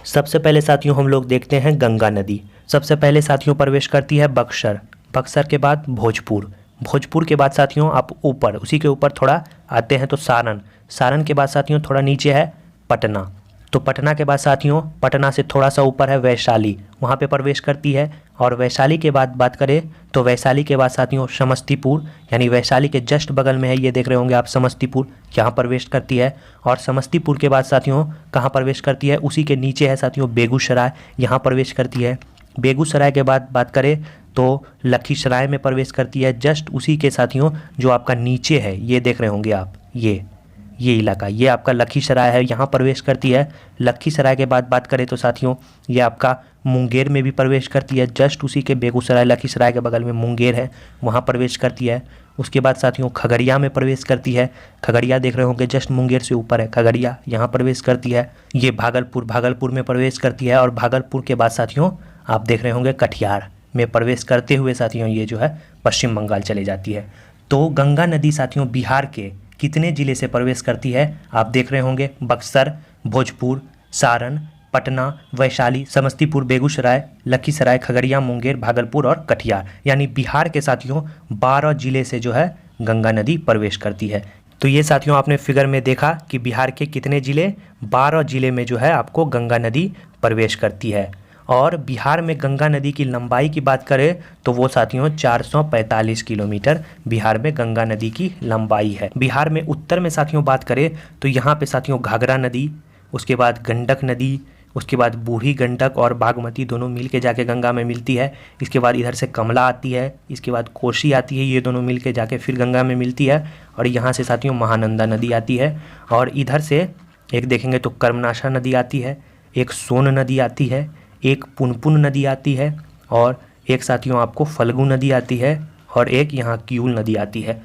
सबसे पहले साथियों हम लोग देखते हैं गंगा नदी। सबसे पहले साथियों प्रवेश करती है बक्सर, बक्सर के बाद भोजपुर, भोजपुर के बाद साथियों आप ऊपर, उसी के ऊपर थोड़ा आते हैं तो सारण, सारण के बाद साथियों थोड़ा नीचे है पटना, तो पटना के बाद साथियों पटना से थोड़ा सा ऊपर है वैशाली, वहाँ पे प्रवेश करती है। और वैशाली के बाद बात करें तो वैशाली के बाद साथियों समस्तीपुर, यानी वैशाली के जस्ट बगल में है, ये देख रहे होंगे आप समस्तीपुर, यहाँ प्रवेश करती है। और समस्तीपुर के बाद साथियों कहाँ प्रवेश करती है? उसी के नीचे है साथियों बेगूसराय, यहाँ प्रवेश करती है। बेगूसराय के बाद बात करें तो लखीसराय में प्रवेश करती है, जस्ट उसी के साथियों जो आपका नीचे है, ये देख रहे होंगे आप, ये इलाका, ये आपका लखीसराय है, यहाँ प्रवेश करती है। लखीसराय के बाद बात करें तो साथियों ये आपका मुंगेर में भी प्रवेश करती है, जस्ट उसी के बेगूसराय लखीसराय के बगल में मुंगेर है, वहाँ प्रवेश करती है। उसके बाद साथियों खगड़िया में प्रवेश करती है, खगड़िया देख रहे होंगे जस्ट मुंगेर से ऊपर है खगड़िया, यहाँ प्रवेश करती है। ये भागलपुर, भागलपुर में प्रवेश करती है। और भागलपुर के बाद साथियों आप देख रहे होंगे कटिहार में प्रवेश करते हुए साथियों ये जो है पश्चिम बंगाल चले जाती है। तो गंगा नदी साथियों बिहार के कितने ज़िले से प्रवेश करती है? आप देख रहे होंगे बक्सर, भोजपुर, सारण, पटना, वैशाली, समस्तीपुर, बेगूसराय, लखीसराय, खगड़िया, मुंगेर, भागलपुर और कटिहार, यानी बिहार के साथियों 12 जिले से जो है गंगा नदी प्रवेश करती है। तो ये साथियों आपने फिगर में देखा कि बिहार के कितने ज़िले? 12 जिले में जो है आपको गंगा नदी प्रवेश करती है। और बिहार में गंगा नदी की लंबाई की बात करें तो वो साथियों 445 किलोमीटर बिहार में गंगा नदी की लंबाई है। बिहार में उत्तर में साथियों बात करें तो यहाँ पे साथियों घाघरा नदी, उसके बाद गंडक नदी, उसके बाद बूढ़ी गंडक और बागमती दोनों मिल के जाके गंगा में मिलती है। इसके बाद इधर से कमला आती है, इसके बाद कोसी आती है, ये दोनों मिल के जाके फिर गंगा में मिलती है। और यहाँ से साथियों महानंदा नदी आती है। और इधर से एक देखेंगे तो कर्मनाशा नदी आती है, एक सोन नदी आती है, एक पुनपुन नदी आती है, और एक साथियों आपको फल्गु नदी आती है, और एक यहाँ किऊल नदी आती है।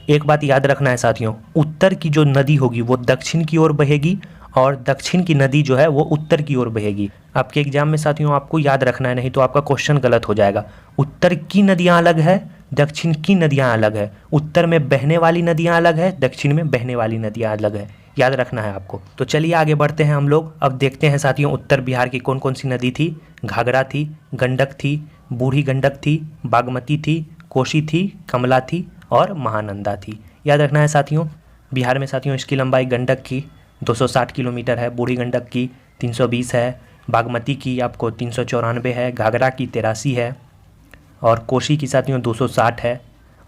एक बात याद रखना है साथियों, उत्तर की जो नदी होगी वो दक्षिण की ओर बहेगी और दक्षिण की नदी जो है वो उत्तर की ओर बहेगी। आपके एग्जाम में साथियों आपको याद रखना है, नहीं तो आपका क्वेश्चन गलत हो जाएगा। उत्तर की नदियाँ अलग है, दक्षिण की नदियाँ अलग है। उत्तर में बहने वाली नदियाँ अलग है, दक्षिण में बहने वाली नदियाँ अलग है, याद रखना है आपको। तो चलिए आगे बढ़ते हैं हम लोग। अब देखते हैं साथियों उत्तर बिहार की कौन कौन सी नदी थी। घाघरा थी, गंडक थी, बूढ़ी गंडक थी, बागमती थी, कोसी थी, कमला थी और महानंदा थी। याद रखना है साथियों। बिहार में साथियों इसकी लंबाई गंडक की 260 किलोमीटर है, बूढ़ी गंडक की 320 है, बागमती की आपको 394 है, घाघरा की 83 है और कोसी की साथियों 260 है।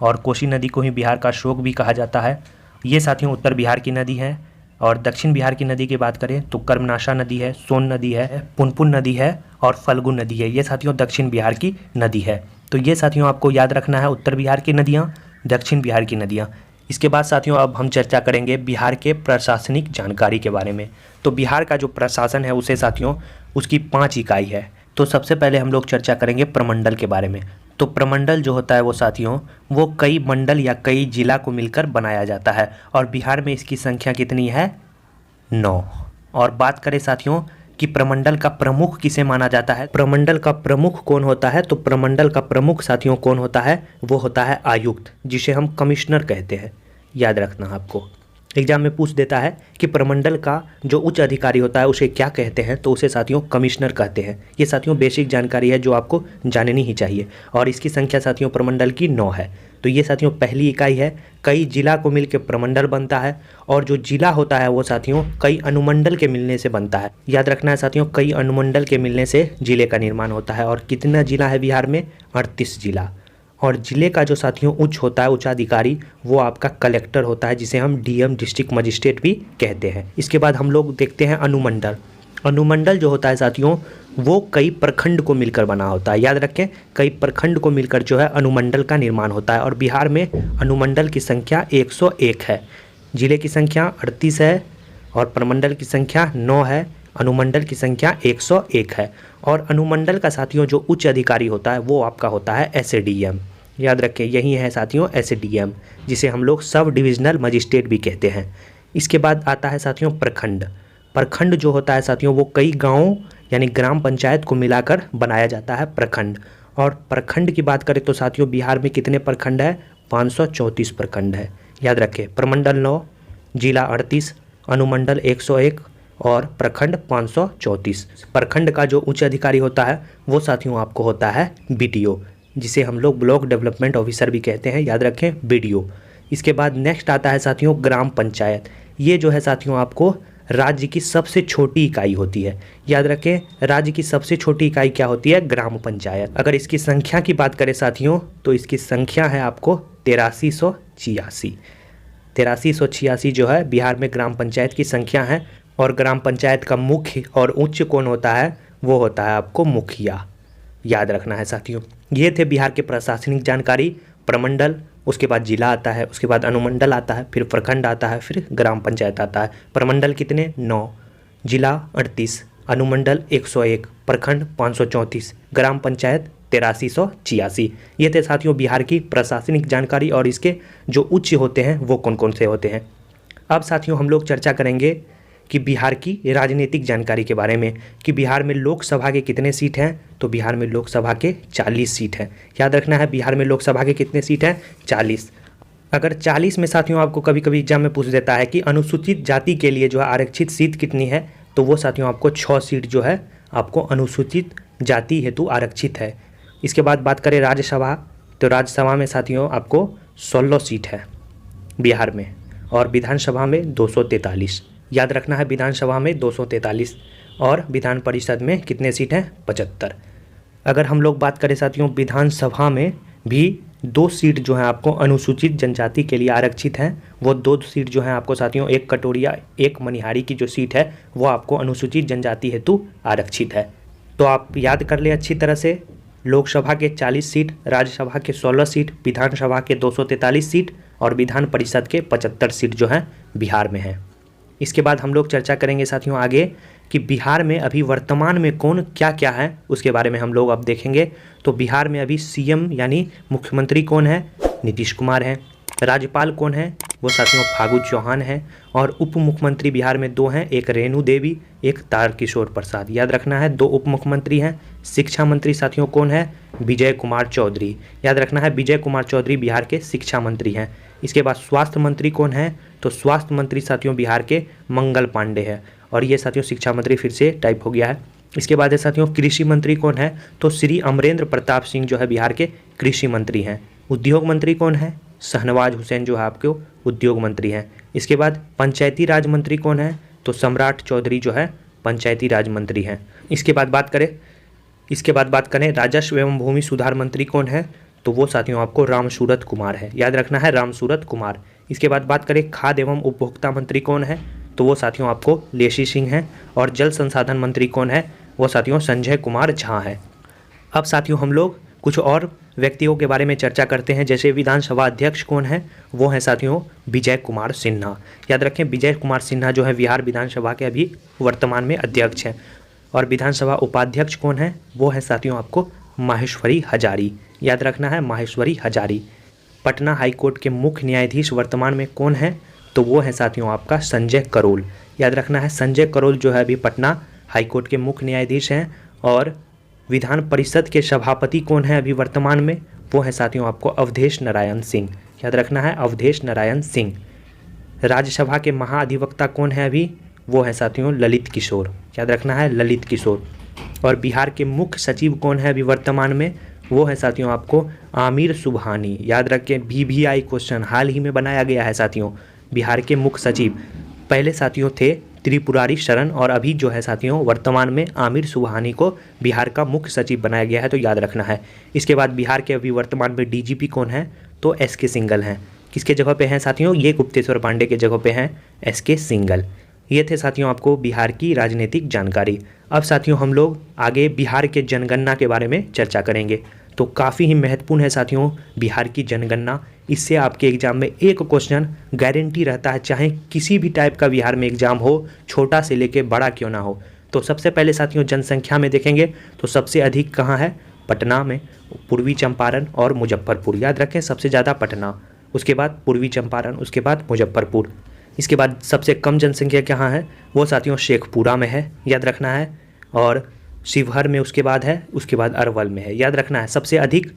और कोसी नदी को ही बिहार का शोक भी कहा जाता है। ये साथियों उत्तर बिहार की नदी है। और दक्षिण बिहार की नदी की बात करें तो कर्मनाशा नदी है, सोन नदी है, पुनपुन नदी है और फल्गु नदी है। ये साथियों दक्षिण बिहार की नदी है। तो ये साथियों आपको याद रखना है उत्तर बिहार की नदियाँ, दक्षिण बिहार की नदियाँ। इसके बाद साथियों अब हम चर्चा करेंगे बिहार के प्रशासनिक जानकारी के बारे में। तो बिहार का जो प्रशासन है उसे साथियों उसकी 5 इकाई है। तो सबसे पहले हम लोग चर्चा करेंगे प्रमंडल के बारे में। तो प्रमंडल जो होता है वो साथियों वो कई मंडल या कई जिला को मिलकर बनाया जाता है और बिहार में इसकी संख्या कितनी है? 9। और बात करें साथियों कि प्रमंडल का प्रमुख किसे माना जाता है, प्रमंडल का प्रमुख कौन होता है? तो प्रमंडल का प्रमुख साथियों कौन होता है? वो होता है आयुक्त, जिसे हम कमिश्नर कहते हैं। याद रखना आपको, एग्जाम में पूछ देता है कि प्रमंडल का जो उच्च अधिकारी होता है उसे क्या कहते हैं, तो उसे साथियों कमिश्नर कहते हैं। ये साथियों बेसिक जानकारी है जो आपको जाननी ही चाहिए। और इसकी संख्या साथियों प्रमंडल की 9 है। तो ये साथियों पहली इकाई है। कई जिला को मिलकर प्रमंडल बनता है और जो जिला होता है वो साथियों कई अनुमंडल के मिलने से बनता है। याद रखना है साथियों, कई अनुमंडल के मिलने से जिले का निर्माण होता है। और कितना जिला है बिहार में? 38 जिला। और ज़िले का जो साथियों उच्च होता है, उच्चाधिकारी, वो आपका कलेक्टर होता है, जिसे हम डीएम डिस्ट्रिक्ट मजिस्ट्रेट भी कहते हैं। इसके बाद हम लोग देखते हैं अनुमंडल। अनुमंडल जो होता है साथियों वो कई प्रखंड को मिलकर बना होता है। याद रखें, कई प्रखंड को मिलकर जो है अनुमंडल का निर्माण होता है। और बिहार में अनुमंडल की संख्या 101 है, जिले की संख्या 38 है और प्रमंडल की संख्या 9 है। अनुमंडल की संख्या 101 है। और अनुमंडल का साथियों जो उच्च अधिकारी होता है वो आपका होता है एसडीएम। याद रखें, यही है साथियों एसडीएम, जिसे हम लोग सब डिविजनल मजिस्ट्रेट भी कहते हैं। इसके बाद आता है साथियों प्रखंड। प्रखंड जो होता है साथियों वो कई गाँवों यानी ग्राम पंचायत को मिलाकर बनाया जाता है प्रखंड। और प्रखंड की बात करें तो साथियों बिहार में कितने प्रखंड है? 534 प्रखंड है। याद रखें, प्रमंडल 9, जिला 38, अनुमंडल 101 और प्रखंड 534। प्रखंड का जो उच्च अधिकारी होता है वो साथियों आपको होता है बीडीओ, जिसे हम लोग ब्लॉक डेवलपमेंट ऑफिसर भी कहते हैं। याद रखें बीडीओ। इसके बाद नेक्स्ट आता है साथियों ग्राम पंचायत। ये जो है साथियों आपको राज्य की सबसे छोटी इकाई होती है। याद रखें, राज्य की सबसे छोटी इकाई क्या होती है? ग्राम पंचायत। अगर इसकी संख्या की बात करें साथियों तो इसकी संख्या है आपको 8386। 8386 जो है बिहार में ग्राम पंचायत की संख्या है। और ग्राम पंचायत का मुख्य और उच्च कौन होता है? वो होता है आपको मुखिया। याद रखना है साथियों। ये थे बिहार के प्रशासनिक जानकारी। प्रमंडल, उसके बाद जिला आता है, उसके बाद अनुमंडल आता है, फिर प्रखंड आता है, फिर ग्राम पंचायत आता है। प्रमंडल कितने? 9, जिला 38, अनुमंडल 101, प्रखंड 534, ग्राम पंचायत 8386। ये थे साथियों बिहार की प्रशासनिक जानकारी। और इसके जो उच्च होते हैं वो कौन कौन से होते हैं। अब साथियों हम लोग चर्चा करेंगे कि बिहार की राजनीतिक जानकारी के बारे में कि बिहार में लोकसभा के कितने सीट हैं। तो बिहार में लोकसभा के 40 सीट हैं। याद रखना है, बिहार में लोकसभा के कितने सीट हैं? 40। अगर 40 में साथियों आपको कभी कभी एग्जाम में पूछ देता है कि अनुसूचित जाति के लिए जो है आरक्षित सीट कितनी है, तो वो साथियों आपको 6 सीट जो है आपको अनुसूचित जाति हेतु आरक्षित है। इसके बाद बात करें राज्यसभा, तो राज्यसभा में साथियों आपको 16 सीट है बिहार में। और विधानसभा में 243। याद रखना है, विधानसभा में 243 और विधान परिषद में कितने सीट हैं? 75। अगर हम लोग बात करें साथियों विधानसभा में भी 2 सीट जो है आपको अनुसूचित जनजाति के लिए आरक्षित हैं। वो 2 सीट जो है आपको साथियों, एक कटोरिया एक मनिहारी की जो सीट है वो आपको अनुसूचित जनजाति हेतु आरक्षित है। तो आप याद कर ले अच्छी तरह से, लोकसभा के 40 सीट, राज्यसभा के 16 सीट, विधानसभा के 243 सीट और विधान परिषद के 75 सीट जो हैं बिहार में हैं। इसके बाद हम लोग चर्चा करेंगे साथियों आगे कि बिहार में अभी वर्तमान में कौन क्या क्या है, उसके बारे में हम लोग अब देखेंगे। तो बिहार में अभी सीएम यानी मुख्यमंत्री कौन है? नीतीश कुमार हैं। राज्यपाल कौन है? वो साथियों फागू चौहान है। और उप मुख्यमंत्री बिहार में 2 हैं, एक रेणु देवी, एक तारकिशोर प्रसाद। याद रखना है 2 उप मुख्यमंत्री हैं। शिक्षा मंत्री साथियों कौन है? विजय कुमार चौधरी। याद रखना है विजय कुमार चौधरी बिहार के शिक्षा मंत्री हैं। इसके बाद स्वास्थ्य मंत्री कौन है? तो स्वास्थ्य मंत्री साथियों बिहार के मंगल पांडे हैं। और ये साथियों शिक्षा मंत्री फिर से टाइप हो गया है। इसके बाद है साथियों कृषि मंत्री कौन है? तो श्री अमरेंद्र प्रताप सिंह जो है बिहार के कृषि मंत्री हैं। उद्योग मंत्री कौन है? शहनवाज हुसैन जो है आपके उद्योग मंत्री हैं। इसके बाद पंचायती राज मंत्री कौन है? तो सम्राट चौधरी जो है पंचायती राज मंत्री हैं। इसके बाद बात करें राजस्व एवं भूमि सुधार मंत्री कौन है? तो वो साथियों आपको रामसूरत कुमार है। याद रखना है रामसूरत कुमार। इसके बाद बात करें खाद्य एवं उपभोक्ता मंत्री कौन है? तो वो साथियों आपको लेशी सिंह हैं। और जल संसाधन मंत्री कौन है? वो साथियों संजय कुमार झा है। अब साथियों हम लोग कुछ और व्यक्तियों के बारे में चर्चा करते हैं। जैसे विधानसभा अध्यक्ष कौन है? वो है साथियों विजय कुमार सिन्हा। याद रखें विजय कुमार सिन्हा जो है बिहार विधानसभा के अभी वर्तमान में अध्यक्ष हैं। और विधानसभा उपाध्यक्ष कौन है? वो है साथियों आपको माहेश्वरी हजारी। याद रखना है माहेश्वरी हजारी। पटना हाईकोर्ट के मुख्य न्यायाधीश वर्तमान में कौन है? तो वो है साथियों आपका संजय करोल। याद रखना है संजय करोल जो है अभी पटना हाईकोर्ट के मुख्य न्यायाधीश हैं। और विधान परिषद के सभापति कौन है अभी वर्तमान में? वो है साथियों आपको अवधेश नारायण सिंह। याद रखना है अवधेश नारायण सिंह। राज्यसभा के महाधिवक्ता कौन है अभी? वो है साथियों ललित किशोर। याद रखना है ललित किशोर। और बिहार के मुख्य सचिव कौन है अभी वर्तमान में? वो है साथियों आपको आमिर सुबहानी। याद रखें VVI क्वेश्चन हाल ही में बनाया गया है साथियों। बिहार के मुख्य सचिव पहले साथियों थे त्रिपुरारी शरण और अभी जो है साथियों वर्तमान में आमिर सुबहानी को बिहार का मुख्य सचिव बनाया गया है। तो याद रखना है। इसके बाद बिहार के अभी वर्तमान में DGP कौन है? तो SK सिंघल हैं। किसके जगह पे हैं साथियों? ये गुप्तेश्वर पांडे के जगह पे हैं SK सिंघल। ये थे साथियों आपको बिहार की राजनीतिक जानकारी। अब साथियों हम लोग आगे बिहार के जनगणना के बारे में चर्चा करेंगे। तो काफ़ी ही महत्वपूर्ण है साथियों बिहार की जनगणना। इससे आपके एग्जाम में एक क्वेश्चन गारंटी रहता है, चाहे किसी भी टाइप का बिहार में एग्जाम हो, छोटा से लेके बड़ा क्यों ना हो, तो सबसे पहले साथियों जनसंख्या में देखेंगे तो सबसे अधिक कहाँ है, पटना में, पूर्वी चंपारण और मुजफ्फरपुर। याद रखें सबसे ज़्यादा पटना, उसके बाद पूर्वी चंपारण, उसके बाद मुजफ्फरपुर। इसके बाद सबसे कम जनसंख्या कहाँ है, वो साथियों शेखपुरा में है, याद रखना है। और शिवहर में उसके बाद है, उसके बाद अरवल में है, याद रखना है। सबसे अधिक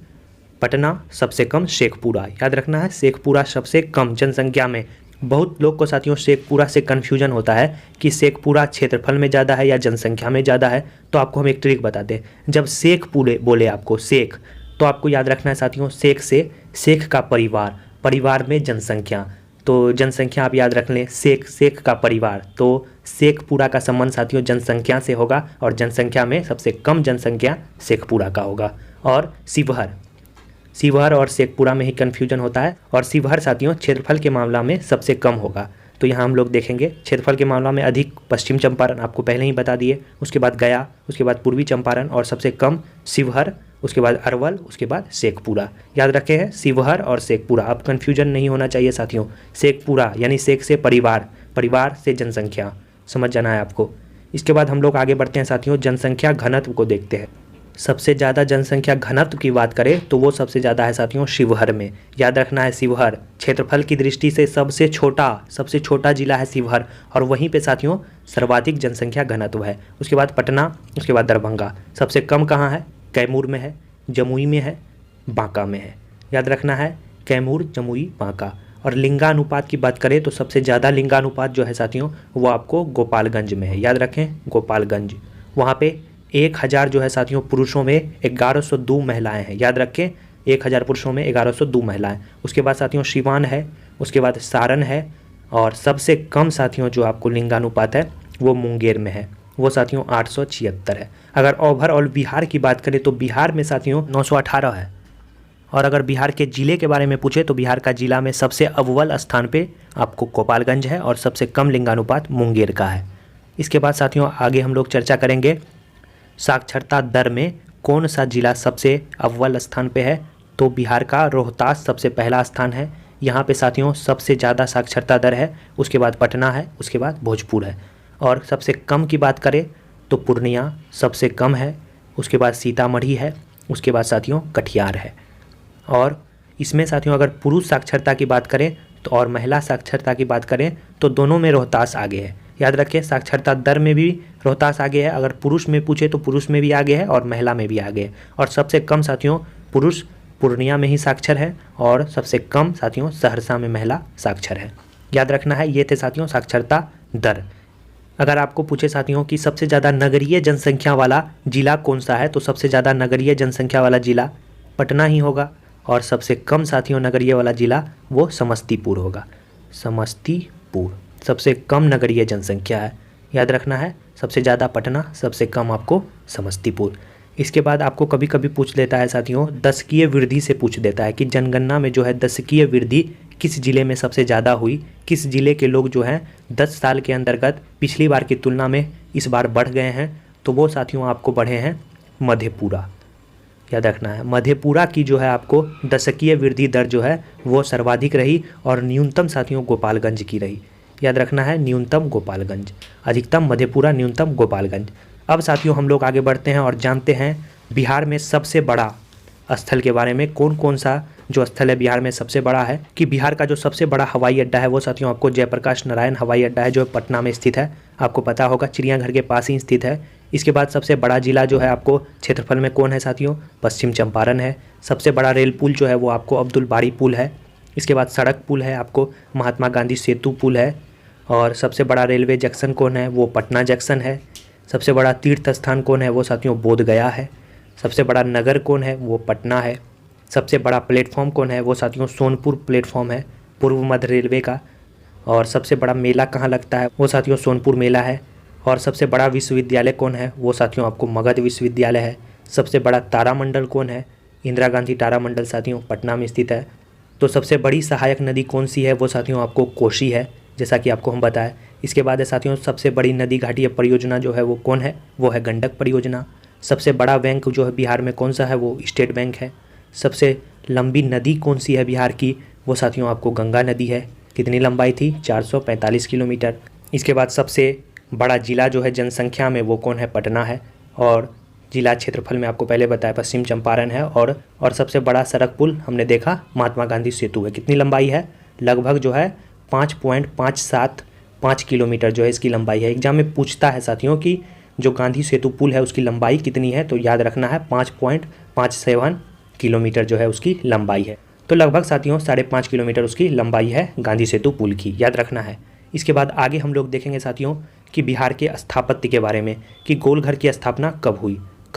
पटना, सबसे कम शेखपुरा, याद रखना है। शेखपुरा सबसे कम जनसंख्या में। बहुत लोग को साथियों शेखपुरा से कन्फ्यूजन होता है कि शेखपुरा क्षेत्रफल में ज़्यादा है या जनसंख्या में ज़्यादा है। तो आपको हम एक ट्रिक बताते हैं। जब शेख पूरे बोले आपको शेख, तो आपको याद रखना है साथियों शेख से शेख का परिवार, परिवार में जनसंख्या, तो जनसंख्या आप याद रख लें शेख, शेख का परिवार, तो शेखपुरा का संबंध साथियों जनसंख्या से होगा और जनसंख्या में सबसे कम जनसंख्या शेखपुरा का होगा। और शिवहर, शिवहर और शेखपुरा में ही कन्फ्यूजन होता है। और शिवहर साथियों क्षेत्रफल के मामला में सबसे कम होगा। तो यहाँ हम लोग देखेंगे क्षेत्रफल के मामला में अधिक पश्चिम चंपारण, आपको पहले ही बता दिए, उसके बाद गया, उसके बाद पूर्वी चंपारण और सबसे कम शिवहर, उसके बाद अरवल, उसके बाद शेखपुरा। याद रखे हैं शिवहर और शेखपुरा। अब कन्फ्यूजन नहीं होना चाहिए साथियों। शेखपुरा यानी शेख से परिवार, परिवार से जनसंख्या, समझ जाना है आपको। इसके बाद हम लोग आगे बढ़ते हैं साथियों, जनसंख्या घनत्व को देखते हैं। सबसे ज़्यादा जनसंख्या घनत्व की बात करें तो वो सबसे ज़्यादा है साथियों शिवहर में। याद रखना है शिवहर क्षेत्रफल की दृष्टि से सबसे छोटा जिला है शिवहर, और वहीं पे साथियों सर्वाधिक जनसंख्या घनत्व है। उसके बाद पटना, उसके बाद दरभंगा। सबसे कम कहाँ है, कैमूर में है, जमुई में है, बांका में है। याद रखना है कैमूर, जमुई, बांका। और लिंगानुपात की बात करें तो सबसे ज़्यादा लिंगानुपात जो है साथियों वो आपको गोपालगंज में है। याद रखें गोपालगंज, वहाँ पे 1000 जो है साथियों पुरुषों में 1102 महिलाएं हैं। याद रखें 1000 पुरुषों में 1102 महिलाएं। उसके बाद साथियों सिवान है, उसके बाद सारण है, और सबसे कम साथियों जो आपको लिंगानुपात है वो मुंगेर में है, वो साथियों 876 है। अगर ओवरऑल बिहार की बात करें तो बिहार में साथियों 918 है। और अगर बिहार के ज़िले के बारे में पूछे तो बिहार का ज़िला में सबसे अव्वल स्थान पे आपको गोपालगंज है और सबसे कम लिंगानुपात मुंगेर का है। इसके बाद साथियों आगे हम लोग चर्चा करेंगे साक्षरता दर में कौन सा जिला सबसे अव्वल स्थान पे है। तो बिहार का रोहतास सबसे पहला स्थान है। यहाँ पे साथियों सबसे ज़्यादा साक्षरता दर है। उसके बाद पटना है, उसके बाद भोजपुर है। और सबसे कम की बात करें तो पूर्णिया सबसे कम है, उसके बाद सीतामढ़ी है, उसके बाद साथियों कटिहार है। और इसमें साथियों अगर पुरुष साक्षरता की बात करें तो और महिला साक्षरता की बात करें तो दोनों में रोहतास आगे है। याद रखें साक्षरता दर में भी रोहतास आगे है। अगर पुरुष में पूछे तो पुरुष में भी आगे है और महिला में भी आगे है। और सबसे कम साथियों पुरुष पूर्णिया में ही साक्षर है और सबसे कम साथियों सहरसा में महिला साक्षर है। याद रखना है ये थे साथियों साक्षरता दर। अगर आपको पूछे साथियों कि सबसे ज़्यादा नगरीय जनसंख्या वाला जिला कौन सा है तो सबसे ज़्यादा नगरीय जनसंख्या वाला जिला पटना ही होगा। और सबसे कम साथियों नगरीय वाला जिला वो समस्तीपुर होगा। समस्तीपुर सबसे कम नगरीय जनसंख्या है। याद रखना है सबसे ज़्यादा पटना, सबसे कम आपको समस्तीपुर। इसके बाद आपको कभी कभी पूछ लेता है साथियों दशकीय वृद्धि से पूछ देता है कि जनगणना में जो है दशकीय वृद्धि किस ज़िले में सबसे ज़्यादा हुई, किस ज़िले के लोग जो हैं 10 साल के अंतर्गत पिछली बार की तुलना में इस बार बढ़ गए हैं। तो वो साथियों आपको बढ़े हैं मधेपुरा। याद रखना है मधेपुरा की जो है आपको दशकीय वृद्धि दर जो है वो सर्वाधिक रही और न्यूनतम साथियों गोपालगंज की रही। याद रखना है न्यूनतम गोपालगंज, अधिकतम मधेपुरा, न्यूनतम गोपालगंज। अब साथियों हम लोग आगे बढ़ते हैं और जानते हैं बिहार में सबसे बड़ा स्थल के बारे में। कौन कौन सा जो स्थल है बिहार में सबसे बड़ा है कि बिहार का जो सबसे बड़ा हवाई अड्डा है वो साथियों आपको जयप्रकाश नारायण हवाई अड्डा है जो पटना में स्थित है। आपको पता होगा चिड़ियाघर के पास ही स्थित है। इसके बाद सबसे बड़ा जिला जो है आपको क्षेत्रफल में कौन है साथियों, पश्चिम चंपारण है। सबसे बड़ा रेल पुल जो है वो आपको अब्दुल बारी पुल है। इसके बाद सड़क पुल है आपको महात्मा गांधी सेतु पुल है। और सबसे बड़ा रेलवे जंक्शन कौन है वो पटना जंक्शन है। सबसे बड़ा तीर्थ स्थान कौन है वो साथियों बोध गया है। सबसे बड़ा नगर कौन है वो पटना है। सबसे बड़ा प्लेटफॉर्म कौन है वो साथियों सोनपुर प्लेटफॉर्म है पूर्व मध्य रेलवे का। और सबसे बड़ा मेला कहाँ लगता है वो साथियों सोनपुर मेला है। और सबसे बड़ा विश्वविद्यालय कौन है वो साथियों आपको मगध विश्वविद्यालय है। सबसे बड़ा तारामंडल कौन है, इंदिरा गांधी तारामंडल साथियों पटना में स्थित है। तो सबसे बड़ी सहायक नदी कौन सी है वो साथियों आपको कोसी है, जैसा कि आपको हम बताएं। इसके बाद है साथियों सबसे बड़ी नदी घाटी परियोजना जो है वो कौन है, वो है गंडक परियोजना। सबसे बड़ा बैंक जो है बिहार में कौन सा है वो स्टेट बैंक है। सबसे लंबी नदी कौन सी है बिहार की, वो साथियों आपको गंगा नदी है। कितनी लंबाई थी 445 किलोमीटर। इसके बाद सबसे बड़ा ज़िला जो है जनसंख्या में वो कौन है, पटना है। और जिला क्षेत्रफल में आपको पहले बताया पश्चिम चंपारण है। और सबसे बड़ा सड़क पुल हमने देखा महात्मा गांधी सेतु है। कितनी लंबाई है, लगभग जो है 5.575 किलोमीटर जो है इसकी लंबाई है। एग्जाम में पूछता है साथियों कि जो गांधी सेतु पुल है उसकी लंबाई कितनी है, तो याद रखना है 5.57 किलोमीटर जो है उसकी लंबाई है। तो लगभग साथियों 5.5 किलोमीटर उसकी लंबाई है गांधी सेतु पुल की, याद रखना है। इसके बाद आगे हम लोग देखेंगे साथियों कि बिहार के स्थापत्य के बारे में कि गोलघर की स्थापना कब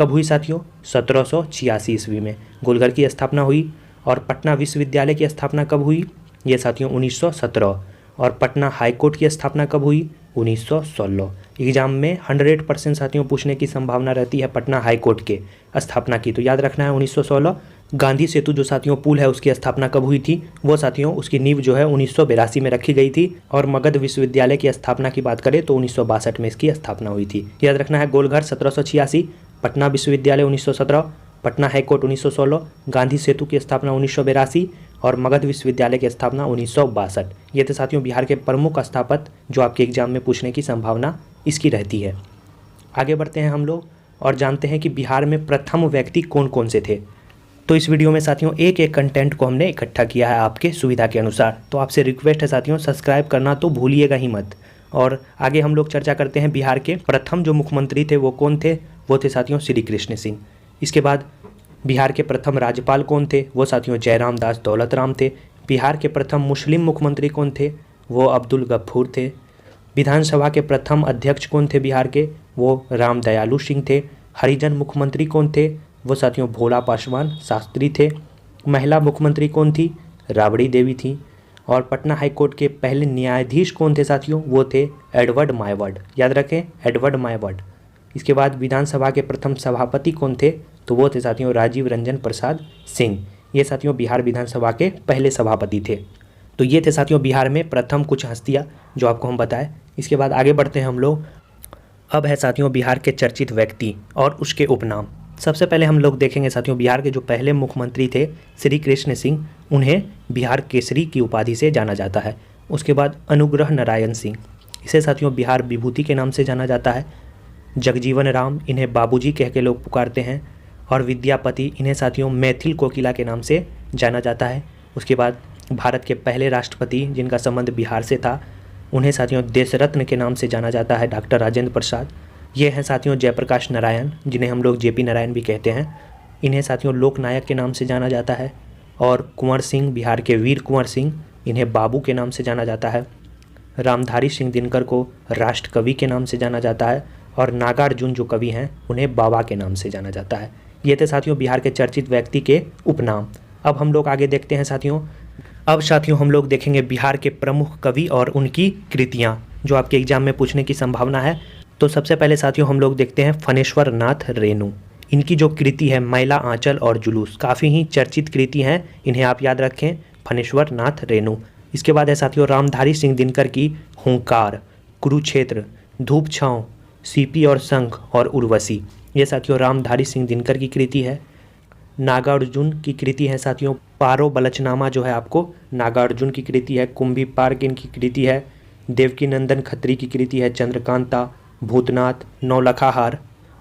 हुई साथियों, 1786 ईस्वी में गोलघर की स्थापना हुई। और पटना विश्वविद्यालय की स्थापना कब हुई, ये साथियों 1917। और पटना हाईकोर्ट की स्थापना कब हुई, 1916। एग्जाम में 100% साथियों पूछने की संभावना रहती है पटना हाईकोर्ट के स्थापना की, तो याद रखना है 1916। गांधी सेतु जो साथियों पुल है उसकी स्थापना कब हुई थी, वो साथियों उसकी नींव जो है 1982 में रखी गई थी। और मगध विश्वविद्यालय की स्थापना की बात करें तो 1962 में इसकी स्थापना हुई थी। याद रखना है गोलघर 1786, पटना विश्वविद्यालय 1917, पटना हाईकोर्ट 1916, गांधी सेतु की स्थापना 1982 और मगध विश्वविद्यालय की स्थापना 1962। ये थे साथियों बिहार के प्रमुख स्थापत्य जो आपके एग्जाम में पूछने की संभावना इसकी रहती है। आगे बढ़ते हैं हम लोग और जानते हैं कि बिहार में प्रथम व्यक्ति कौन कौन से थे। तो इस वीडियो में साथियों एक एक कंटेंट को हमने इकट्ठा किया है आपके सुविधा के अनुसार, तो आपसे रिक्वेस्ट है साथियों सब्सक्राइब करना तो भूलिएगा ही मत। और आगे हम लोग चर्चा करते हैं बिहार के प्रथम जो मुख्यमंत्री थे वो कौन थे, वो थे साथियों श्री कृष्ण सिंह। इसके बाद बिहार के प्रथम राज्यपाल कौन थे, वो साथियों जयराम दास दौलतराम थे। बिहार के प्रथम मुस्लिम मुख्यमंत्री कौन थे, वो अब्दुल गफूर थे। विधानसभा के प्रथम अध्यक्ष कौन थे बिहार के, वो राम दयालु सिंह थे। हरिजन मुख्यमंत्री कौन थे, वो साथियों भोला पासवान शास्त्री थे। महिला मुख्यमंत्री कौन थी, राबड़ी देवी थी। और पटना हाईकोर्ट के पहले न्यायाधीश कौन थे साथियों, वो थे एडवर्ड मायवर्ड, याद रखें एडवर्ड मायवर्ड। इसके बाद विधानसभा के प्रथम सभापति कौन थे, तो वो थे साथियों राजीव रंजन प्रसाद सिंह। ये साथियों बिहार विधानसभा के पहले सभापति थे। तो ये थे साथियों बिहार में प्रथम कुछ हस्तियाँ जो आपको हम बताएं। इसके बाद आगे बढ़ते हैं हम लोग। अब है साथियों बिहार के चर्चित व्यक्ति और उसके उपनाम। सबसे पहले हम लोग देखेंगे साथियों बिहार के जो पहले मुख्यमंत्री थे श्री कृष्ण सिंह, उन्हें बिहार केसरी की उपाधि से जाना जाता है। उसके बाद अनुग्रह नारायण सिंह, इसे साथियों बिहार विभूति के नाम से जाना जाता है। जगजीवन राम, इन्हें बाबूजी कह के लोग पुकारते हैं। और विद्यापति, इन्हें साथियों मैथिल कोकिला के नाम से जाना जाता है। उसके बाद भारत के पहले राष्ट्रपति जिनका संबंध बिहार से था, उन्हें साथियों देशरत्न के नाम से जाना जाता है, डॉक्टर राजेंद्र प्रसाद। ये हैं साथियों जयप्रकाश नारायण, जिन्हें हम लोग जेपी नारायण भी कहते हैं। इन्हें साथियों लोकनायक के नाम से जाना जाता है। और कुंवर सिंह, बिहार के वीर कुंवर सिंह, इन्हें बाबू के नाम से जाना जाता है। रामधारी सिंह दिनकर को राष्ट्र कवि के नाम से जाना जाता है। और नागार्जुन जो कवि हैं उन्हें बाबा के नाम से जाना जाता है। ये थे साथियों बिहार के चर्चित व्यक्ति के उपनाम। अब हम लोग आगे देखते हैं साथियों। अब साथियों हम लोग देखेंगे बिहार के प्रमुख कवि और उनकी कृतियाँ जो आपके एग्जाम में पूछने की संभावना है। तो सबसे पहले साथियों हम लोग देखते हैं फणेश्वर नाथ रेणु। इनकी जो कृति है मैला आंचल और जुलूस, काफ़ी ही चर्चित कृति हैं, इन्हें आप याद रखें, फणेश्वर नाथ रेणु। इसके बाद है साथियों रामधारी सिंह दिनकर की हुंकार, कुरुक्षेत्र, धूप छाँव, सीपी और शंख और उर्वशी। ये साथियों रामधारी सिंह दिनकर की कृति है। नागार्जुन की कृति है साथियों पारो बलचनामा, जो है आपको नागार्जुन की कृति है। कुंभी पार्क इनकी कृति है। देवकी नंदन खत्री की कृति है चंद्रकांता, भूतनाथ, नौलखाहार।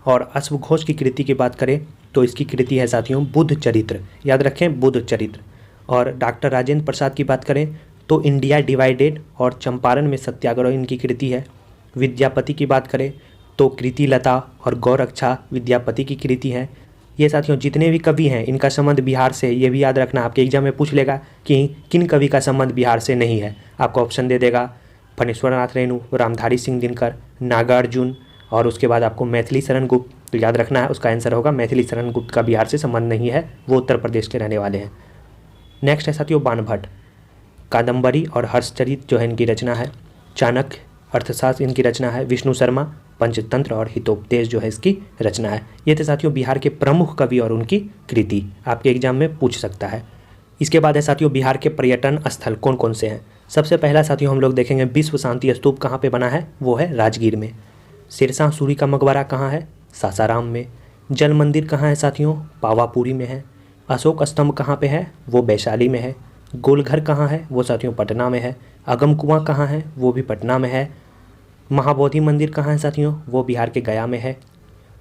और अश्वघोष की कृति की बात करें तो इसकी कृति है साथियों बुद्ध चरित्र, याद रखें बुद्ध चरित्र। और डॉक्टर राजेंद्र प्रसाद की बात करें तो इंडिया डिवाइडेड और चंपारण में सत्याग्रह इनकी कृति है। विद्यापति की बात करें तो कृति लता और गौरक्षा विद्यापति की कृति है। ये साथियों जितने भी कवि हैं इनका संबंध बिहार से, ये भी याद रखना, आपके एग्जाम में पूछ लेगा कि किन कवि का संबंध बिहार से नहीं है। आपको ऑप्शन दे देगा फणेश्वर नाथ रेणु, रामधारी सिंह दिनकर, नागार्जुन और उसके बाद आपको मैथिली शरण गुप्त। तो याद रखना है उसका आंसर होगा मैथिली शरण गुप्त का बिहार से संबंध नहीं है, वो उत्तर प्रदेश के रहने वाले हैं। नेक्स्ट है साथियों बाणभट्ट, कादम्बरी और हर्षचरित जो है इनकी रचना है। चाणक्य अर्थशास्त्र इनकी रचना है। विष्णु शर्मा पंचतंत्र और हितोपदेश जो है इसकी रचना है। ये थे साथियों बिहार के प्रमुख कवि और उनकी कृति, आपके एग्जाम में पूछ सकता है। इसके बाद है साथियों बिहार के पर्यटन स्थल कौन कौन से हैं। सबसे पहला साथियों हम लोग देखेंगे विश्व शांति स्तूप कहाँ पे बना है, वो है राजगीर में। सिरसा सूरी का मकबरा कहाँ है, सासाराम में। जल मंदिर कहाँ है साथियों, पावापुरी में है। अशोक स्तंभ कहाँ पे है, वो वैशाली में है। गोलघर कहाँ है, वो साथियों पटना में है। अगम कुआं कहाँ है, वो भी पटना में है। महाबोधि मंदिर कहाँ है साथियों? वो बिहार के गया में है।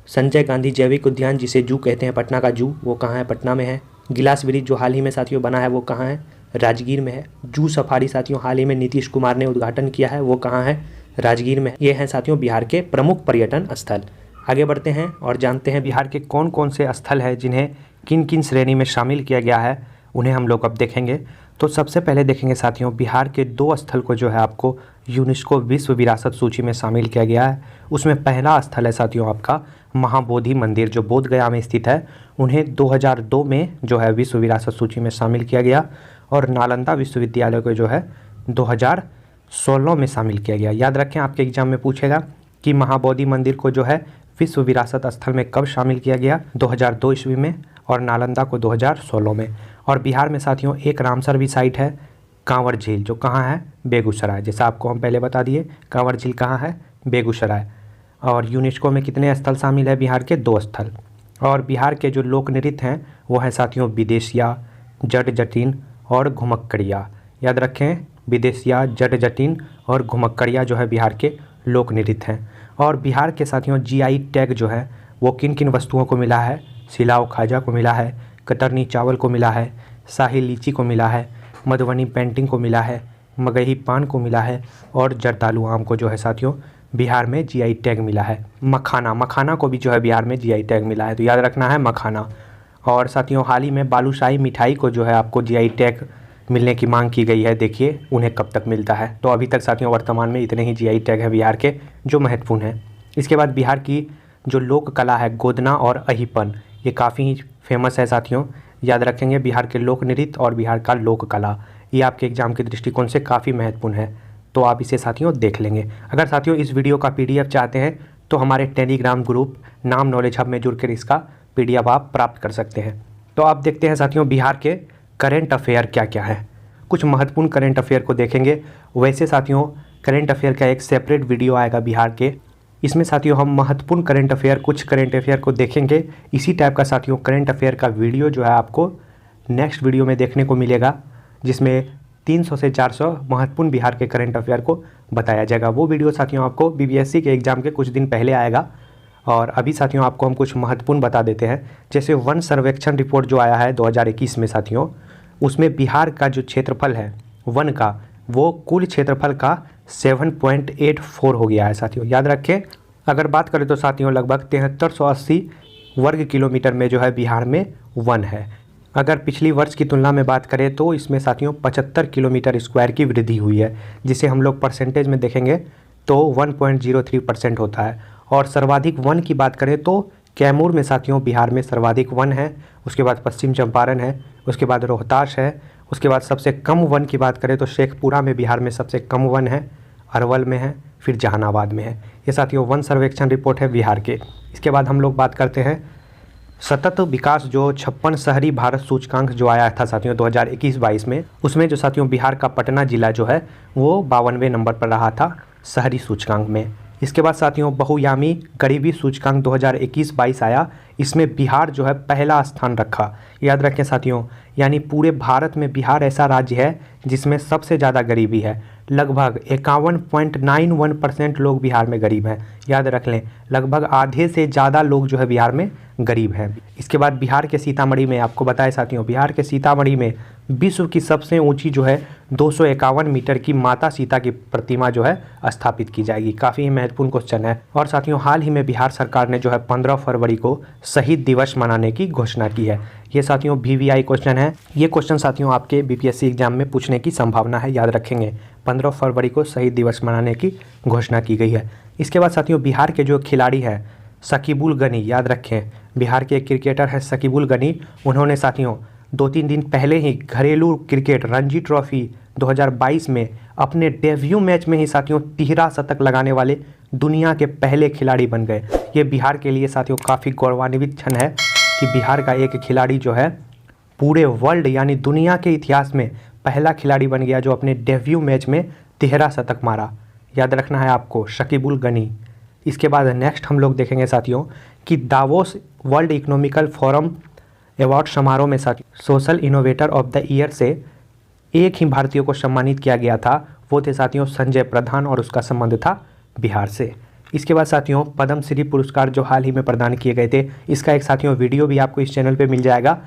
संजय गांधी जैविक उद्यान, जिसे जू कहते हैं, पटना का जू, वो कहाँ है? पटना में है। गिलास ब्रिज जो हाल ही में साथियों बना है वो कहाँ है? राजगीर में है। जू सफारी साथियों हाल ही में नीतीश कुमार ने उद्घाटन किया है, वो कहाँ है? राजगीर में। ये हैं साथियों बिहार के प्रमुख पर्यटन स्थल। आगे बढ़ते हैं और जानते हैं बिहार के कौन कौन से स्थल हैं जिन्हें किन किन श्रेणी में शामिल किया गया है, उन्हें हम लोग अब देखेंगे। तो सबसे पहले देखेंगे साथियों बिहार के 2 स्थल को जो है आपको यूनेस्को विश्व विरासत सूची में शामिल किया गया है। उसमें पहला स्थल है साथियों आपका महाबोधि मंदिर, जो बोध गया में स्थित है। उन्हें 2002 में जो है विश्व विरासत सूची में शामिल किया गया, और नालंदा विश्वविद्यालय को जो है 2016 में शामिल किया गया। याद रखें, आपके एग्जाम में पूछेगा कि महाबोधि मंदिर को जो है विश्व विरासत स्थल में कब शामिल किया गया? 2002 ईस्वी में, और नालंदा को 2016 में। और बिहार में साथियों एक रामसर भी साइट है, कांवर झील, जो कहाँ है? बेगूसराय। जैसा आपको हम पहले बता दिए, कांवर झील कहाँ है? बेगूसराय। और यूनेस्को में कितने स्थल शामिल है? बिहार के 2 स्थल। और बिहार के जो लोक नृत्य हैं वो हैं साथियों विदेशिया, जट जटिन और घुमक्कड़िया। याद रखें, विदेशिया, जट जटिन और घुमक्कड़िया जो है बिहार के लोक नृत्य हैं। और बिहार के साथियों जीआई टैग जो है वो किन किन वस्तुओं को मिला है? सिलाव खाजा को मिला है, कतरनी चावल को मिला है, शाही लीची को मिला है, मधुबनी पेंटिंग को मिला है, मगही पान को मिला है, और जर्दालू आम को जो है साथियों बिहार में जीआई टैग मिला है। मखाना को भी जो है बिहार में जीआई टैग मिला है, तो याद रखना है मखाना। और साथियों हाल ही में बालूशाही मिठाई को जो है आपको जीआई टैग मिलने की मांग की गई है। देखिए उन्हें कब तक मिलता है। तो अभी तक साथियों वर्तमान में इतने ही जीआई टैग है बिहार के जो महत्वपूर्ण हैं। इसके बाद बिहार की जो लोक कला है गोदना और अहिपन, ये काफ़ी फेमस है साथियों। याद रखेंगे बिहार के लोक नृत्य और बिहार का लोक कला, ये आपके एग्जाम के दृष्टिकोण से काफ़ी महत्वपूर्ण है, तो आप इसे साथियों देख लेंगे। अगर साथियों इस वीडियो का PDF चाहते हैं तो हमारे टेलीग्राम ग्रुप नाम नॉलेज हब में जुड़कर इसका PDF आप प्राप्त कर सकते हैं। तो आप देखते हैं साथियों बिहार के करेंट अफेयर क्या क्या है। कुछ महत्वपूर्ण करेंट अफेयर को देखेंगे। वैसे साथियों करेंट अफेयर का एक सेपरेट वीडियो आएगा बिहार के, इसमें साथियों हम महत्वपूर्ण करेंट अफेयर, कुछ करेंट अफेयर को देखेंगे। इसी टाइप का साथियों करेंट अफेयर का वीडियो जो है आपको नेक्स्ट वीडियो में देखने को मिलेगा, जिसमें 300 से 400 महत्वपूर्ण बिहार के करेंट अफेयर को बताया जाएगा। वो वीडियो साथियों आपको BPSC के एग्ज़ाम के कुछ दिन पहले आएगा। और अभी साथियों आपको हम कुछ महत्वपूर्ण बता देते हैं। जैसे वन सर्वेक्षण रिपोर्ट जो आया है 2021 में साथियों, उसमें बिहार का जो क्षेत्रफल है वन का, वो कुल क्षेत्रफल का 7.84 हो गया है साथियों। याद रखें, अगर बात करें तो साथियों लगभग 7380 वर्ग किलोमीटर में जो है बिहार में वन है। अगर पिछली वर्ष की तुलना में बात करें तो इसमें साथियों 75 किलोमीटर स्क्वायर की वृद्धि हुई है, जिसे हम लोग परसेंटेज में देखेंगे तो 1.03% होता है। और सर्वाधिक वन की बात करें तो कैमूर में साथियों बिहार में सर्वाधिक वन है, उसके बाद पश्चिम चंपारण है, उसके बाद रोहतास है, उसके बाद सबसे कम वन की बात करें तो शेखपुरा में बिहार में सबसे कम वन है, अरवल में है, फिर जहानाबाद में है। ये साथियों वन सर्वेक्षण रिपोर्ट है बिहार के। इसके बाद हम लोग बात करते हैं सतत विकास, जो 56 शहरी भारत सूचकांक जो आया था साथियों 2021-22 में, उसमें जो साथियों बिहार का पटना जिला जो है वो 52वें नंबर पर रहा था शहरी सूचकांक में। इसके बाद साथियों बहुयामी गरीबी सूचकांक 2021-22 आया, इसमें बिहार जो है पहला स्थान रखा। याद रखें साथियों, यानी पूरे भारत में बिहार ऐसा राज्य है जिसमें सबसे ज़्यादा गरीबी है। लगभग 51.91% लोग बिहार में गरीब हैं। याद रख लें, लगभग आधे से ज़्यादा लोग जो है बिहार में गरीब हैं। इसके बाद बिहार के सीतामढ़ी में आपको बताया साथियों, बिहार के सीतामढ़ी में विश्व की सबसे ऊंची जो है 251 मीटर की माता सीता की प्रतिमा जो है स्थापित की जाएगी। काफ़ी महत्वपूर्ण क्वेश्चन है। और साथियों हाल ही में बिहार सरकार ने जो है 15 फरवरी को शहीद दिवस मनाने की घोषणा की है। ये साथियों VVI क्वेश्चन है। ये क्वेश्चन साथियों आपके BPSC एग्जाम में पूछने की संभावना है, याद रखेंगे। 15 फरवरी को शहीद दिवस मनाने की घोषणा की गई है। इसके बाद साथियों बिहार के जो खिलाड़ी हैं शकीबुल गनी, याद रखें बिहार के एक क्रिकेटर है शकीबुल गनी, उन्होंने साथियों 2-3 दिन पहले ही घरेलू क्रिकेट रणजी ट्रॉफी 2022 में अपने डेब्यू मैच में ही साथियों 13 शतक लगाने वाले दुनिया के पहले खिलाड़ी बन गए। ये बिहार के लिए साथियों काफ़ी गौरवान्वित क्षण है कि बिहार का एक खिलाड़ी जो है पूरे वर्ल्ड यानी दुनिया के इतिहास में पहला खिलाड़ी बन गया जो अपने डेब्यू मैच में 13 शतक मारा। याद रखना है आपको, शकीबुल गनी। इसके बाद नेक्स्ट हम लोग देखेंगे साथियों कि Davos world economical forum award समारोह में साथियों social innovator of the year से एक ही भारतीय को सम्मानित किया गया था। वो थे साथियों संजय प्रधान, और उसका संबंध था बिहार से। इसके बाद साथियों पद्म श्री पुरस्कार जो हाल ही में प्रदान किए गए थे, इसका एक साथियों वीडियो भी आपको इस चैनल पे मिल जाएगा,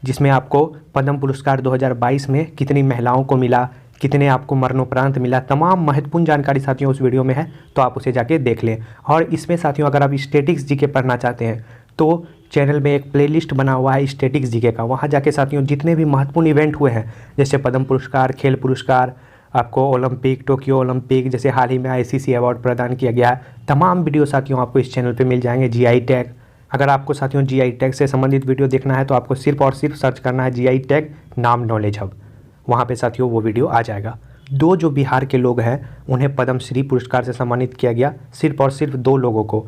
जिसमें आपको पद्म पुरस्कार 2022 में कितनी महिलाओं को मिला, कितने आपको मरणोपरांत मिला, तमाम महत्वपूर्ण जानकारी साथियों उस वीडियो में है, तो आप उसे जाके देख लें। और इसमें साथियों अगर आप स्टैटिक्स जीके पढ़ना चाहते हैं तो चैनल में एक प्लेलिस्ट बना हुआ है स्टैटिक्स जीके का, वहाँ जाके साथियों जितने भी महत्वपूर्ण इवेंट हुए हैं, जैसे पद्म पुरस्कार, खेल पुरस्कार, आपको ओलंपिक, टोक्यो ओलंपिक, जैसे हाल ही में आईसीसी अवार्ड प्रदान किया गया है, तमाम वीडियो साथियों आपको इस चैनल पे मिल जाएंगे। जीआई टैग, अगर आपको साथियों जीआई टैग से संबंधित वीडियो देखना है तो आपको सिर्फ और सिर्फ सर्च करना है जीआई टैग नाम नॉलेज हब, वहाँ पे साथियों वो वीडियो आ जाएगा। दो जो बिहार के लोग हैं उन्हें पद्मश्री पुरस्कार से सम्मानित किया गया, सिर्फ और सिर्फ दो लोगों को।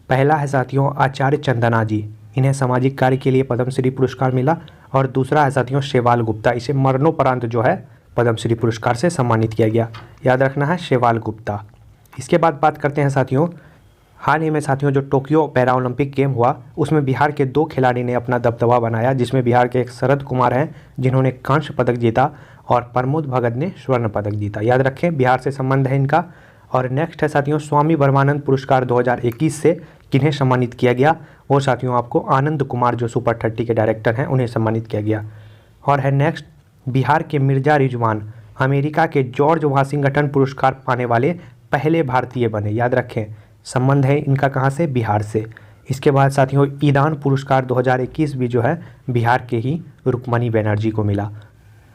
पहला है साथियों आचार्य चंदना जी, इन्हें सामाजिक कार्य के लिए पद्मश्री पुरस्कार मिला, और दूसरा है साथियों शेवाल गुप्ता, इसे मरणोपरांत जो है पद्मश्री पुरस्कार से सम्मानित किया गया, याद रखना है शेवाल गुप्ता। इसके बाद बात करते हैं साथियों, हाल ही में साथियों जो टोक्यो पैरा ओलंपिक गेम हुआ उसमें बिहार के दो खिलाड़ी ने अपना दबदबा बनाया, जिसमें बिहार के एक शरद कुमार हैं जिन्होंने कांस्य पदक जीता और प्रमोद भगत ने स्वर्ण पदक जीता, याद रखें बिहार से संबंध है इनका। और नेक्स्ट है साथियों स्वामी ब्रह्मानंद पुरस्कार 2021 से किन्हें सम्मानित किया गया, वो साथियों आपको आनंद कुमार जो सुपर 30 के डायरेक्टर हैं उन्हें सम्मानित किया गया। और है नेक्स्ट बिहार के मिर्जा रिजवान अमेरिका के जॉर्ज वाशिंगटन पुरस्कार पाने वाले पहले भारतीय बने, याद रखें संबंध है इनका कहाँ से, बिहार से। इसके बाद साथियों ईदान पुरस्कार 2021 भी जो है बिहार के ही रुक्मणी बनर्जी को मिला।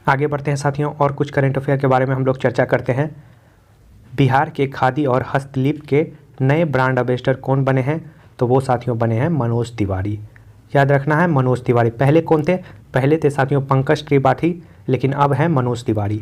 आगे बढ़ते हैं साथियों और कुछ करंट अफेयर के बारे में हम लोग चर्चा करते हैं। बिहार के खादी और हस्तशिल्प के नए ब्रांड एम्बेसडर कौन बने हैं, तो वो साथियों बने हैं मनोज तिवारी, याद रखना है मनोज तिवारी। पहले कौन थे, पहले थे साथियों पंकज त्रिपाठी, लेकिन अब है मनोज तिवारी।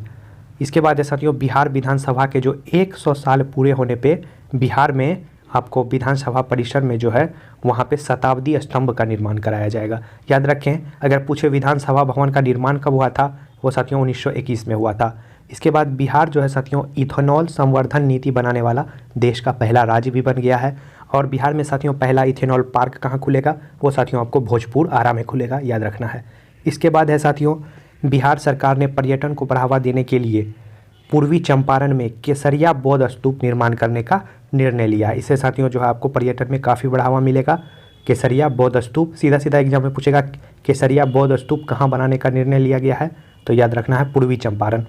इसके बाद है साथियों बिहार विधानसभा के जो 100 साल पूरे होने पे बिहार में आपको विधानसभा परिसर में जो है वहाँ पे शताब्दी स्तंभ का निर्माण कराया जाएगा, याद रखें। अगर पूछे विधानसभा भवन का निर्माण कब हुआ था, वो साथियों 1921 में हुआ था। इसके बाद बिहार जो है साथियों इथेनॉल संवर्धन नीति बनाने वाला देश का पहला राज्य भी बन गया है। और बिहार में साथियों पहला इथेनॉल पार्क कहाँ खुलेगा, वो साथियों आपको भोजपुर आरा में खुलेगा, याद रखना है। इसके बाद है साथियों बिहार सरकार ने पर्यटन को बढ़ावा देने के लिए पूर्वी चंपारण में केसरिया बौद्ध स्तूप निर्माण करने का निर्णय लिया। इससे साथियों जो है आपको पर्यटन में काफ़ी बढ़ावा मिलेगा। केसरिया बौद्ध स्तूप, सीधा सीधा एग्जाम में पूछेगा केसरिया बौद्ध स्तूप कहाँ बनाने का निर्णय लिया गया है, तो याद रखना है पूर्वी चंपारण।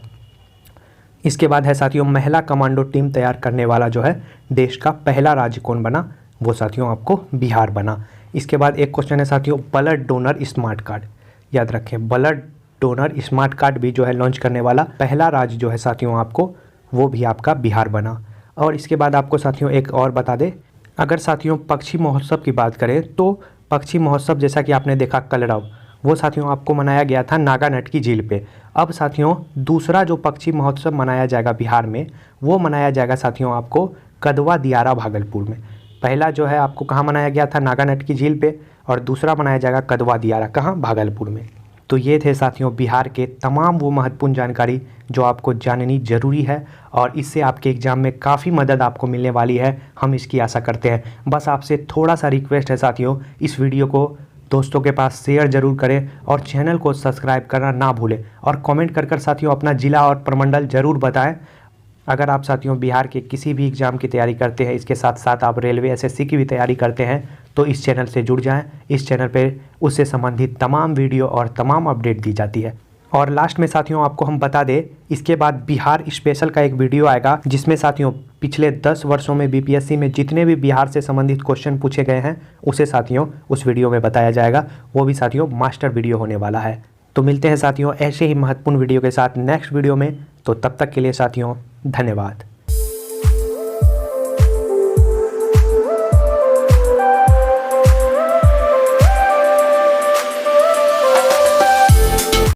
इसके बाद है साथियों महिला कमांडो टीम तैयार करने वाला जो है देश का पहला राज्य कौन बना, वो साथियों आपको बिहार बना। इसके बाद एक क्वेश्चन है साथियों ब्लड डोनर स्मार्ट कार्ड, याद रखें ब्लड डोनर स्मार्ट कार्ड भी जो है लॉन्च करने वाला पहला राज्य जो है साथियों आपको वो भी आपका बिहार बना। और इसके बाद आपको साथियों एक और बता दें, अगर साथियों पक्षी महोत्सव की बात करें तो पक्षी महोत्सव जैसा कि आपने देखा कलरव, वो साथियों आपको मनाया गया था नागानट की झील पे। अब साथियों दूसरा जो पक्षी महोत्सव मनाया जाएगा बिहार में, वो मनाया जाएगा साथियों आपको कदवा दियारा भागलपुर में। पहला जो है आपको कहाँ मनाया गया था, नागानट की झील पे, और दूसरा मनाया जाएगा कदवा दियारा कहाँ, भागलपुर में। तो ये थे साथियों बिहार के तमाम वो महत्वपूर्ण जानकारी जो आपको जाननी ज़रूरी है, और इससे आपके एग्ज़ाम में काफ़ी मदद आपको मिलने वाली है, हम इसकी आशा करते हैं। बस आपसे थोड़ा सा रिक्वेस्ट है साथियों, इस वीडियो को दोस्तों के पास शेयर ज़रूर करें और चैनल को सब्सक्राइब करना ना भूलें, और कमेंट कर साथियों अपना ज़िला और प्रमंडल ज़रूर बताएं। अगर आप साथियों बिहार के किसी भी एग्ज़ाम की तैयारी करते हैं, इसके साथ साथ आप रेलवे एसएससी की भी तैयारी करते हैं, तो इस चैनल से जुड़ जाएं। इस चैनल पे उससे संबंधित तमाम वीडियो और तमाम अपडेट दी जाती है। और लास्ट में साथियों आपको हम बता दें, इसके बाद बिहार स्पेशल का एक वीडियो आएगा जिसमें साथियों पिछले 10 वर्षों में बीपीएससी में जितने भी बिहार से संबंधित क्वेश्चन पूछे गए हैं उसे साथियों उस वीडियो में बताया जाएगा। वो भी साथियों मास्टर वीडियो होने वाला है। तो मिलते हैं साथियों ऐसे ही महत्वपूर्ण वीडियो के साथ नेक्स्ट वीडियो में। तो तब तक के लिए साथियों धन्यवाद।